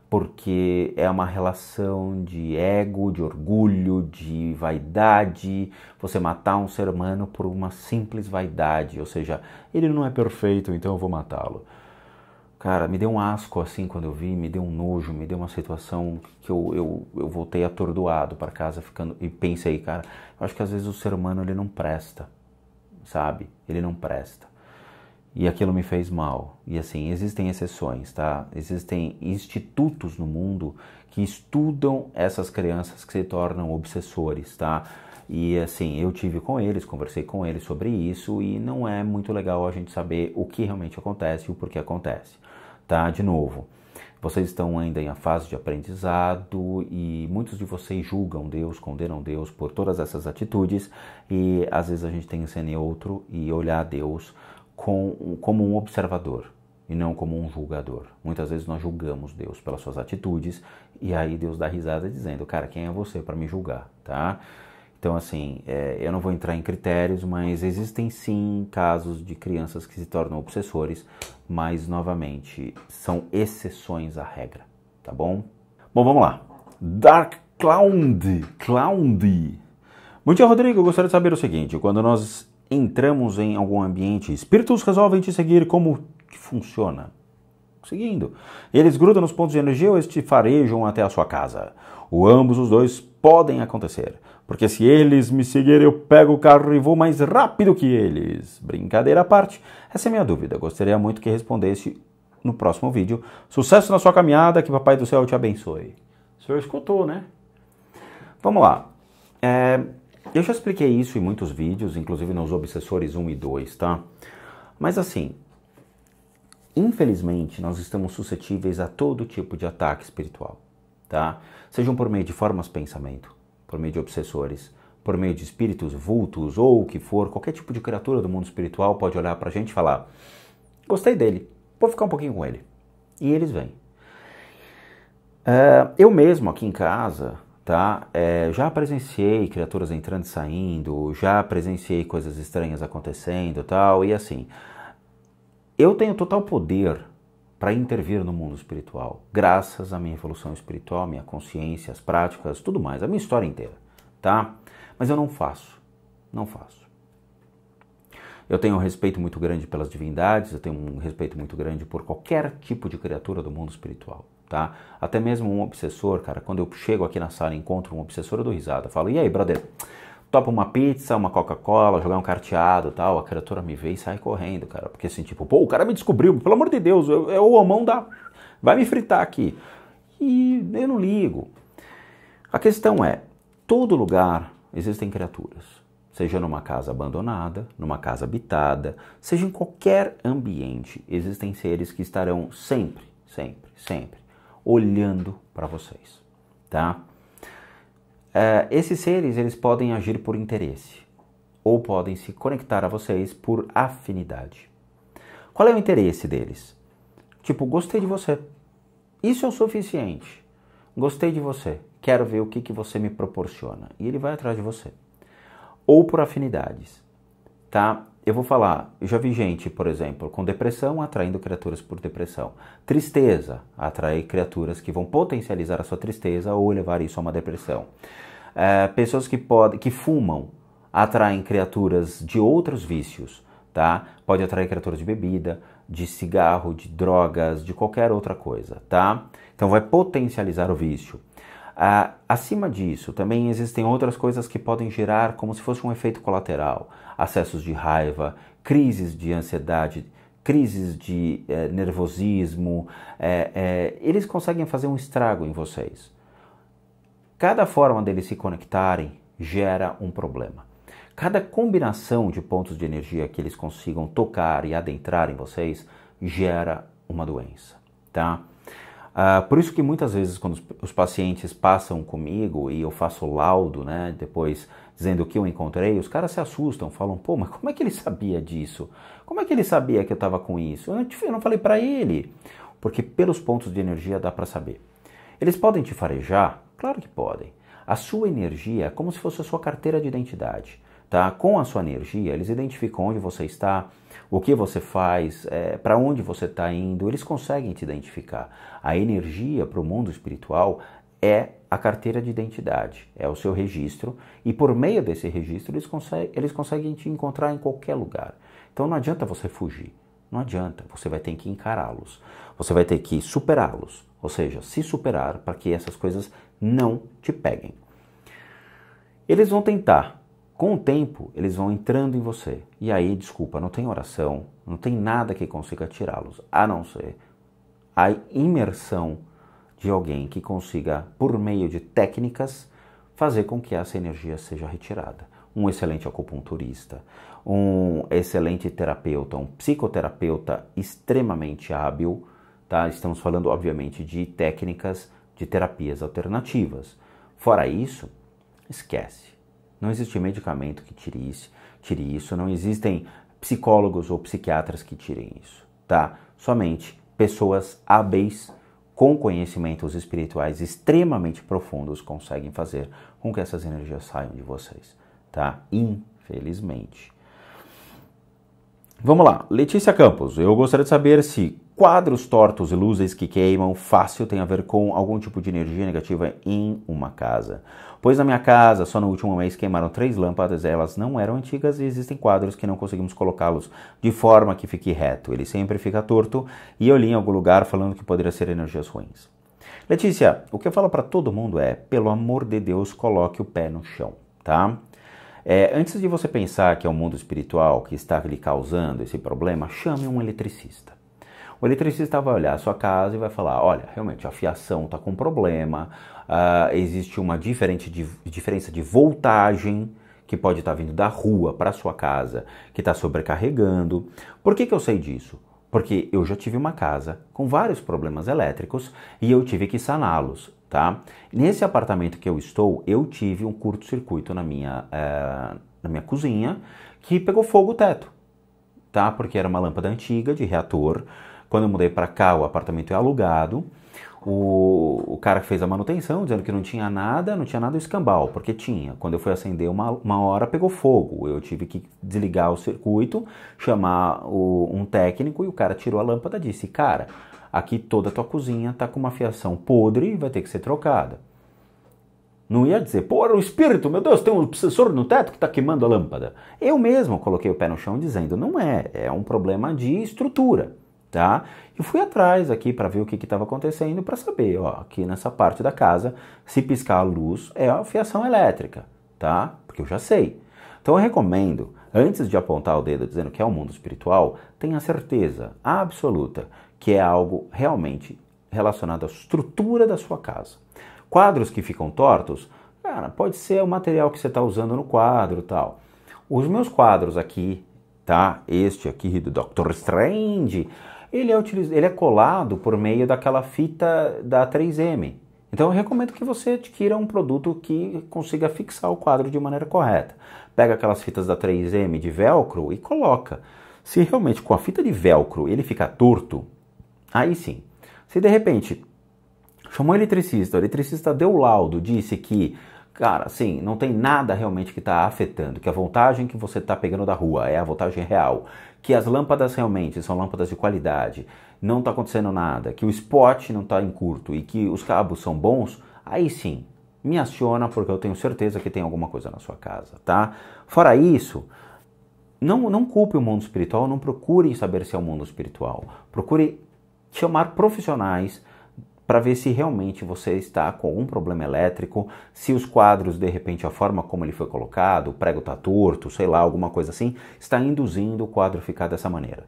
Porque é uma relação de ego, de orgulho, de vaidade, você matar um ser humano por uma simples vaidade, ou seja, ele não é perfeito, então eu vou matá-lo. Cara, me deu um asco assim quando eu vi, me deu um nojo, me deu uma situação que eu voltei atordoado para casa ficando e pensei, cara, eu acho que às vezes o ser humano ele não presta, sabe? Ele não presta. E aquilo me fez mal. E assim, existem exceções, tá? Existem institutos no mundo que estudam essas crianças que se tornam obsessores, tá? E assim, eu tive com eles, conversei com eles sobre isso e não é muito legal a gente saber o que realmente acontece e o porquê acontece, tá? De novo, vocês estão ainda em a fase de aprendizado e muitos de vocês julgam Deus, condenam Deus por todas essas atitudes e às vezes a gente tem que ser neutro e olhar Deus como um observador e não como um julgador. Muitas vezes nós julgamos Deus pelas suas atitudes e aí Deus dá risada dizendo, cara, quem é você para me julgar, tá? Então, assim, eu não vou entrar em critérios, mas existem sim casos de crianças que se tornam obsessores, mas, novamente, são exceções à regra, tá bom? Bom, vamos lá. Dark Cloud. Bom dia, Rodrigo. Eu gostaria de saber o seguinte, quando nós entramos em algum ambiente, espíritos resolvem te seguir, como que funciona? Seguindo. Eles grudam nos pontos de energia ou eles te farejam até a sua casa? Ou ambos os dois podem acontecer. Porque se eles me seguirem, eu pego o carro e vou mais rápido que eles. Brincadeira à parte, essa é a minha dúvida. Gostaria muito que respondesse no próximo vídeo. Sucesso na sua caminhada, que Papai do Céu te abençoe. O senhor escutou, né? Vamos lá. Eu já expliquei isso em muitos vídeos, inclusive nos Obsessores 1 e 2, tá? Mas assim, infelizmente, nós estamos suscetíveis a todo tipo de ataque espiritual. tá? Sejam por meio de formas de pensamento, por meio de obsessores, por meio de espíritos vultos ou o que for, qualquer tipo de criatura do mundo espiritual pode olhar pra gente e falar: gostei dele, vou ficar um pouquinho com ele. E eles vêm. Eu mesmo aqui em casa, tá? Já presenciei criaturas entrando e saindo, já presenciei coisas estranhas acontecendo e tal, e assim, eu tenho total poder para intervir no mundo espiritual, graças à minha evolução espiritual, minha consciência, as práticas, tudo mais, a minha história inteira, tá? Mas eu não faço, não faço. Eu tenho um respeito muito grande pelas divindades, eu tenho um respeito muito grande por qualquer tipo de criatura do mundo espiritual, tá? Até mesmo um obsessor, cara, quando eu chego aqui na sala e encontro um obsessor, eu dou risada, eu falo: e aí, brother, topa uma pizza, uma Coca-Cola, jogar um carteado e tal? A criatura me vê e sai correndo, cara, porque assim, tipo, pô, o cara me descobriu, pelo amor de Deus, é o homão vai me fritar aqui. E eu não ligo. A questão é, todo lugar existem criaturas. Seja numa casa abandonada, numa casa habitada, seja em qualquer ambiente, existem seres que estarão sempre, sempre, sempre olhando para vocês, tá? Esses seres, eles podem agir por interesse ou podem se conectar a vocês por afinidade. Qual é o interesse deles? Tipo, gostei de você. Isso é o suficiente. Gostei de você. Quero ver o que você me proporciona. E ele vai atrás de você. Ou por afinidades, tá? Eu vou falar, eu já vi gente, por exemplo, com depressão atraindo criaturas por depressão. Tristeza atrai criaturas que vão potencializar a sua tristeza ou levar isso a uma depressão. Pessoas que fumam atraem criaturas de outros vícios, tá? Pode atrair criaturas de bebida, de cigarro, de drogas, de qualquer outra coisa, tá? Então vai potencializar o vício. Acima disso, também existem outras coisas que podem gerar como se fosse um efeito colateral. Acessos de raiva, crises de ansiedade, crises de nervosismo. Eles conseguem fazer um estrago em vocês. Cada forma deles se conectarem gera um problema. Cada combinação de pontos de energia que eles consigam tocar e adentrar em vocês gera uma doença, tá? Por isso que muitas vezes quando os pacientes passam comigo e eu faço laudo, né, depois dizendo o que eu encontrei, os caras se assustam, falam: pô, mas como é que ele sabia disso? Como é que ele sabia que eu estava com isso? Eu não falei para ele. Porque pelos pontos de energia dá para saber. Eles podem te farejar? Claro que podem. A sua energia é como se fosse a sua carteira de identidade. Tá? Com a sua energia, eles identificam onde você está, o que você faz, para onde você está indo, eles conseguem te identificar. A energia para o mundo espiritual é a carteira de identidade, é o seu registro, e por meio desse registro eles conseguem te encontrar em qualquer lugar. Então não adianta você fugir, não adianta, você vai ter que encará-los, você vai ter que superá-los, ou seja, se superar para que essas coisas não te peguem. Eles vão tentar. Com o tempo, eles vão entrando em você. E aí, desculpa, não tem oração, não tem nada que consiga tirá-los, a não ser a imersão de alguém que consiga, por meio de técnicas, fazer com que essa energia seja retirada. Um excelente acupunturista, um excelente terapeuta, um psicoterapeuta extremamente hábil, tá? Estamos falando, obviamente, de técnicas de terapias alternativas. Fora isso, esquece. Não existe medicamento que tire isso, não existem psicólogos ou psiquiatras que tirem isso, tá? Somente pessoas hábeis com conhecimentos espirituais extremamente profundos conseguem fazer com que essas energias saiam de vocês, tá? Infelizmente. Vamos lá, Letícia Campos, eu gostaria de saber se quadros tortos e luzes que queimam fácil tem a ver com algum tipo de energia negativa em uma casa. Pois na minha casa, só no último mês queimaram 3 lâmpadas, elas não eram antigas e existem quadros que não conseguimos colocá-los de forma que fique reto. Ele sempre fica torto e eu li em algum lugar falando que poderia ser energias ruins. Letícia, o que eu falo para todo mundo é, pelo amor de Deus, coloque o pé no chão, tá? Antes de você pensar que é o mundo espiritual que está lhe causando esse problema, chame um eletricista. O eletricista vai olhar a sua casa e vai falar: olha, realmente a fiação está com problema, existe uma diferença de voltagem que pode estar vindo da rua para a sua casa, que está sobrecarregando. Por que eu sei disso? Porque eu já tive uma casa com vários problemas elétricos e eu tive que saná-los, tá? Nesse apartamento que eu estou, eu tive um curto-circuito na minha cozinha que pegou fogo o teto, tá? Porque era uma lâmpada antiga de reator. Quando eu mudei para cá, o apartamento é alugado. O cara que fez a manutenção, dizendo que não tinha nada escambau, porque tinha. Quando eu fui acender uma hora, pegou fogo. Eu tive que desligar o circuito, chamar um técnico e o cara tirou a lâmpada e disse, cara, aqui toda a tua cozinha tá com uma fiação podre e vai ter que ser trocada. Não ia dizer, pô, o espírito, meu Deus, tem um sensor no teto que tá queimando a lâmpada. Eu mesmo coloquei o pé no chão dizendo, não é um problema de estrutura. Tá? Eu fui atrás aqui para ver o que estava acontecendo para saber, ó, aqui nessa parte da casa, se piscar a luz é a fiação elétrica, tá? Porque eu já sei. Então eu recomendo, antes de apontar o dedo dizendo que é o mundo espiritual, tenha certeza absoluta que é algo realmente relacionado à estrutura da sua casa. Quadros que ficam tortos, cara, pode ser o material que você está usando no quadro e tal. Os meus quadros aqui, tá? Este aqui do Dr. Strange, ele é colado por meio daquela fita da 3M. Então eu recomendo que você adquira um produto que consiga fixar o quadro de maneira correta. Pega aquelas fitas da 3M de velcro e coloca. Se realmente com a fita de velcro ele ficar torto, aí sim. Se de repente chamou o eletricista deu o laudo, disse que, cara, assim, não tem nada realmente que está afetando, que a voltagem que você está pegando da rua é a voltagem real, que as lâmpadas realmente são lâmpadas de qualidade, não está acontecendo nada, que o spot não está em curto e que os cabos são bons, aí sim, me aciona porque eu tenho certeza que tem alguma coisa na sua casa, tá? Fora isso, não culpe o mundo espiritual, não procure saber se é o mundo espiritual, procure chamar profissionais para ver se realmente você está com algum problema elétrico, se os quadros, de repente, a forma como ele foi colocado, o prego está torto, sei lá, alguma coisa assim, está induzindo o quadro a ficar dessa maneira.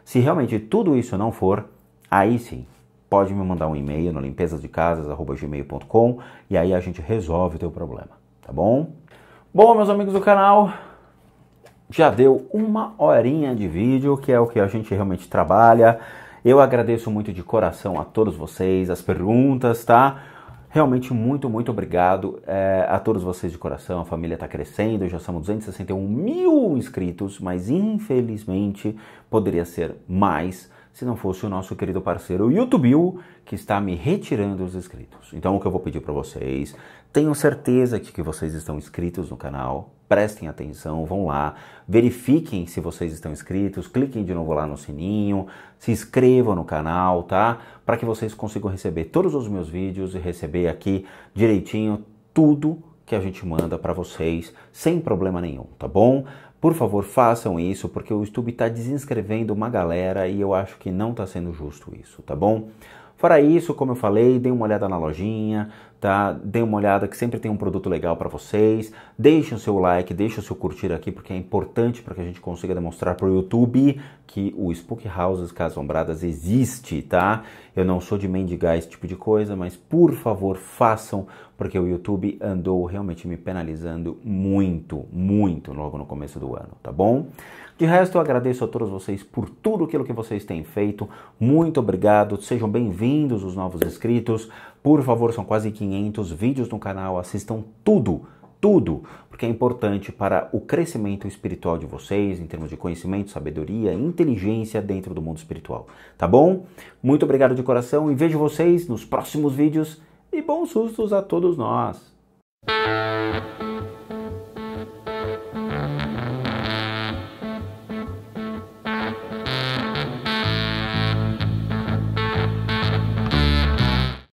Se realmente tudo isso não for, aí sim, pode me mandar um e-mail no limpesadecasas@gmail.com e aí a gente resolve o teu problema, tá bom? Bom, meus amigos do canal, já deu 1 horinha de vídeo, que é o que a gente realmente trabalha. Eu agradeço muito de coração a todos vocês, as perguntas, tá? Realmente muito obrigado a todos vocês de coração. A família está crescendo, já somos 261 mil inscritos, mas infelizmente poderia ser mais se não fosse o nosso querido parceiro o YouTube, que está me retirando os inscritos. Então o que eu vou pedir para vocês, tenham certeza de que vocês estão inscritos no canal, prestem atenção, vão lá, verifiquem se vocês estão inscritos, cliquem de novo lá no sininho, se inscrevam no canal, tá? Para que vocês consigam receber todos os meus vídeos e receber aqui direitinho tudo que a gente manda para vocês, sem problema nenhum, tá bom? Por favor, façam isso, porque o YouTube está desinscrevendo uma galera e eu acho que não está sendo justo isso, tá bom? Fora isso, como eu falei, dêem uma olhada na lojinha, tá? Dêem uma olhada que sempre tem um produto legal para vocês. Deixem o seu like, deixem o seu curtir aqui, porque é importante para que a gente consiga demonstrar para o YouTube que o Spook Houses Casas Assombradas existe, tá? Eu não sou de mendigar esse tipo de coisa, mas por favor façam, porque o YouTube andou realmente me penalizando muito logo no começo do ano, tá bom? De resto, eu agradeço a todos vocês por tudo aquilo que vocês têm feito. Muito obrigado. Sejam bem-vindos os novos inscritos. Por favor, são quase 500 vídeos no canal. Assistam tudo, porque é importante para o crescimento espiritual de vocês, em termos de conhecimento, sabedoria, inteligência dentro do mundo espiritual. Tá bom? Muito obrigado de coração e vejo vocês nos próximos vídeos. E bons sustos a todos nós!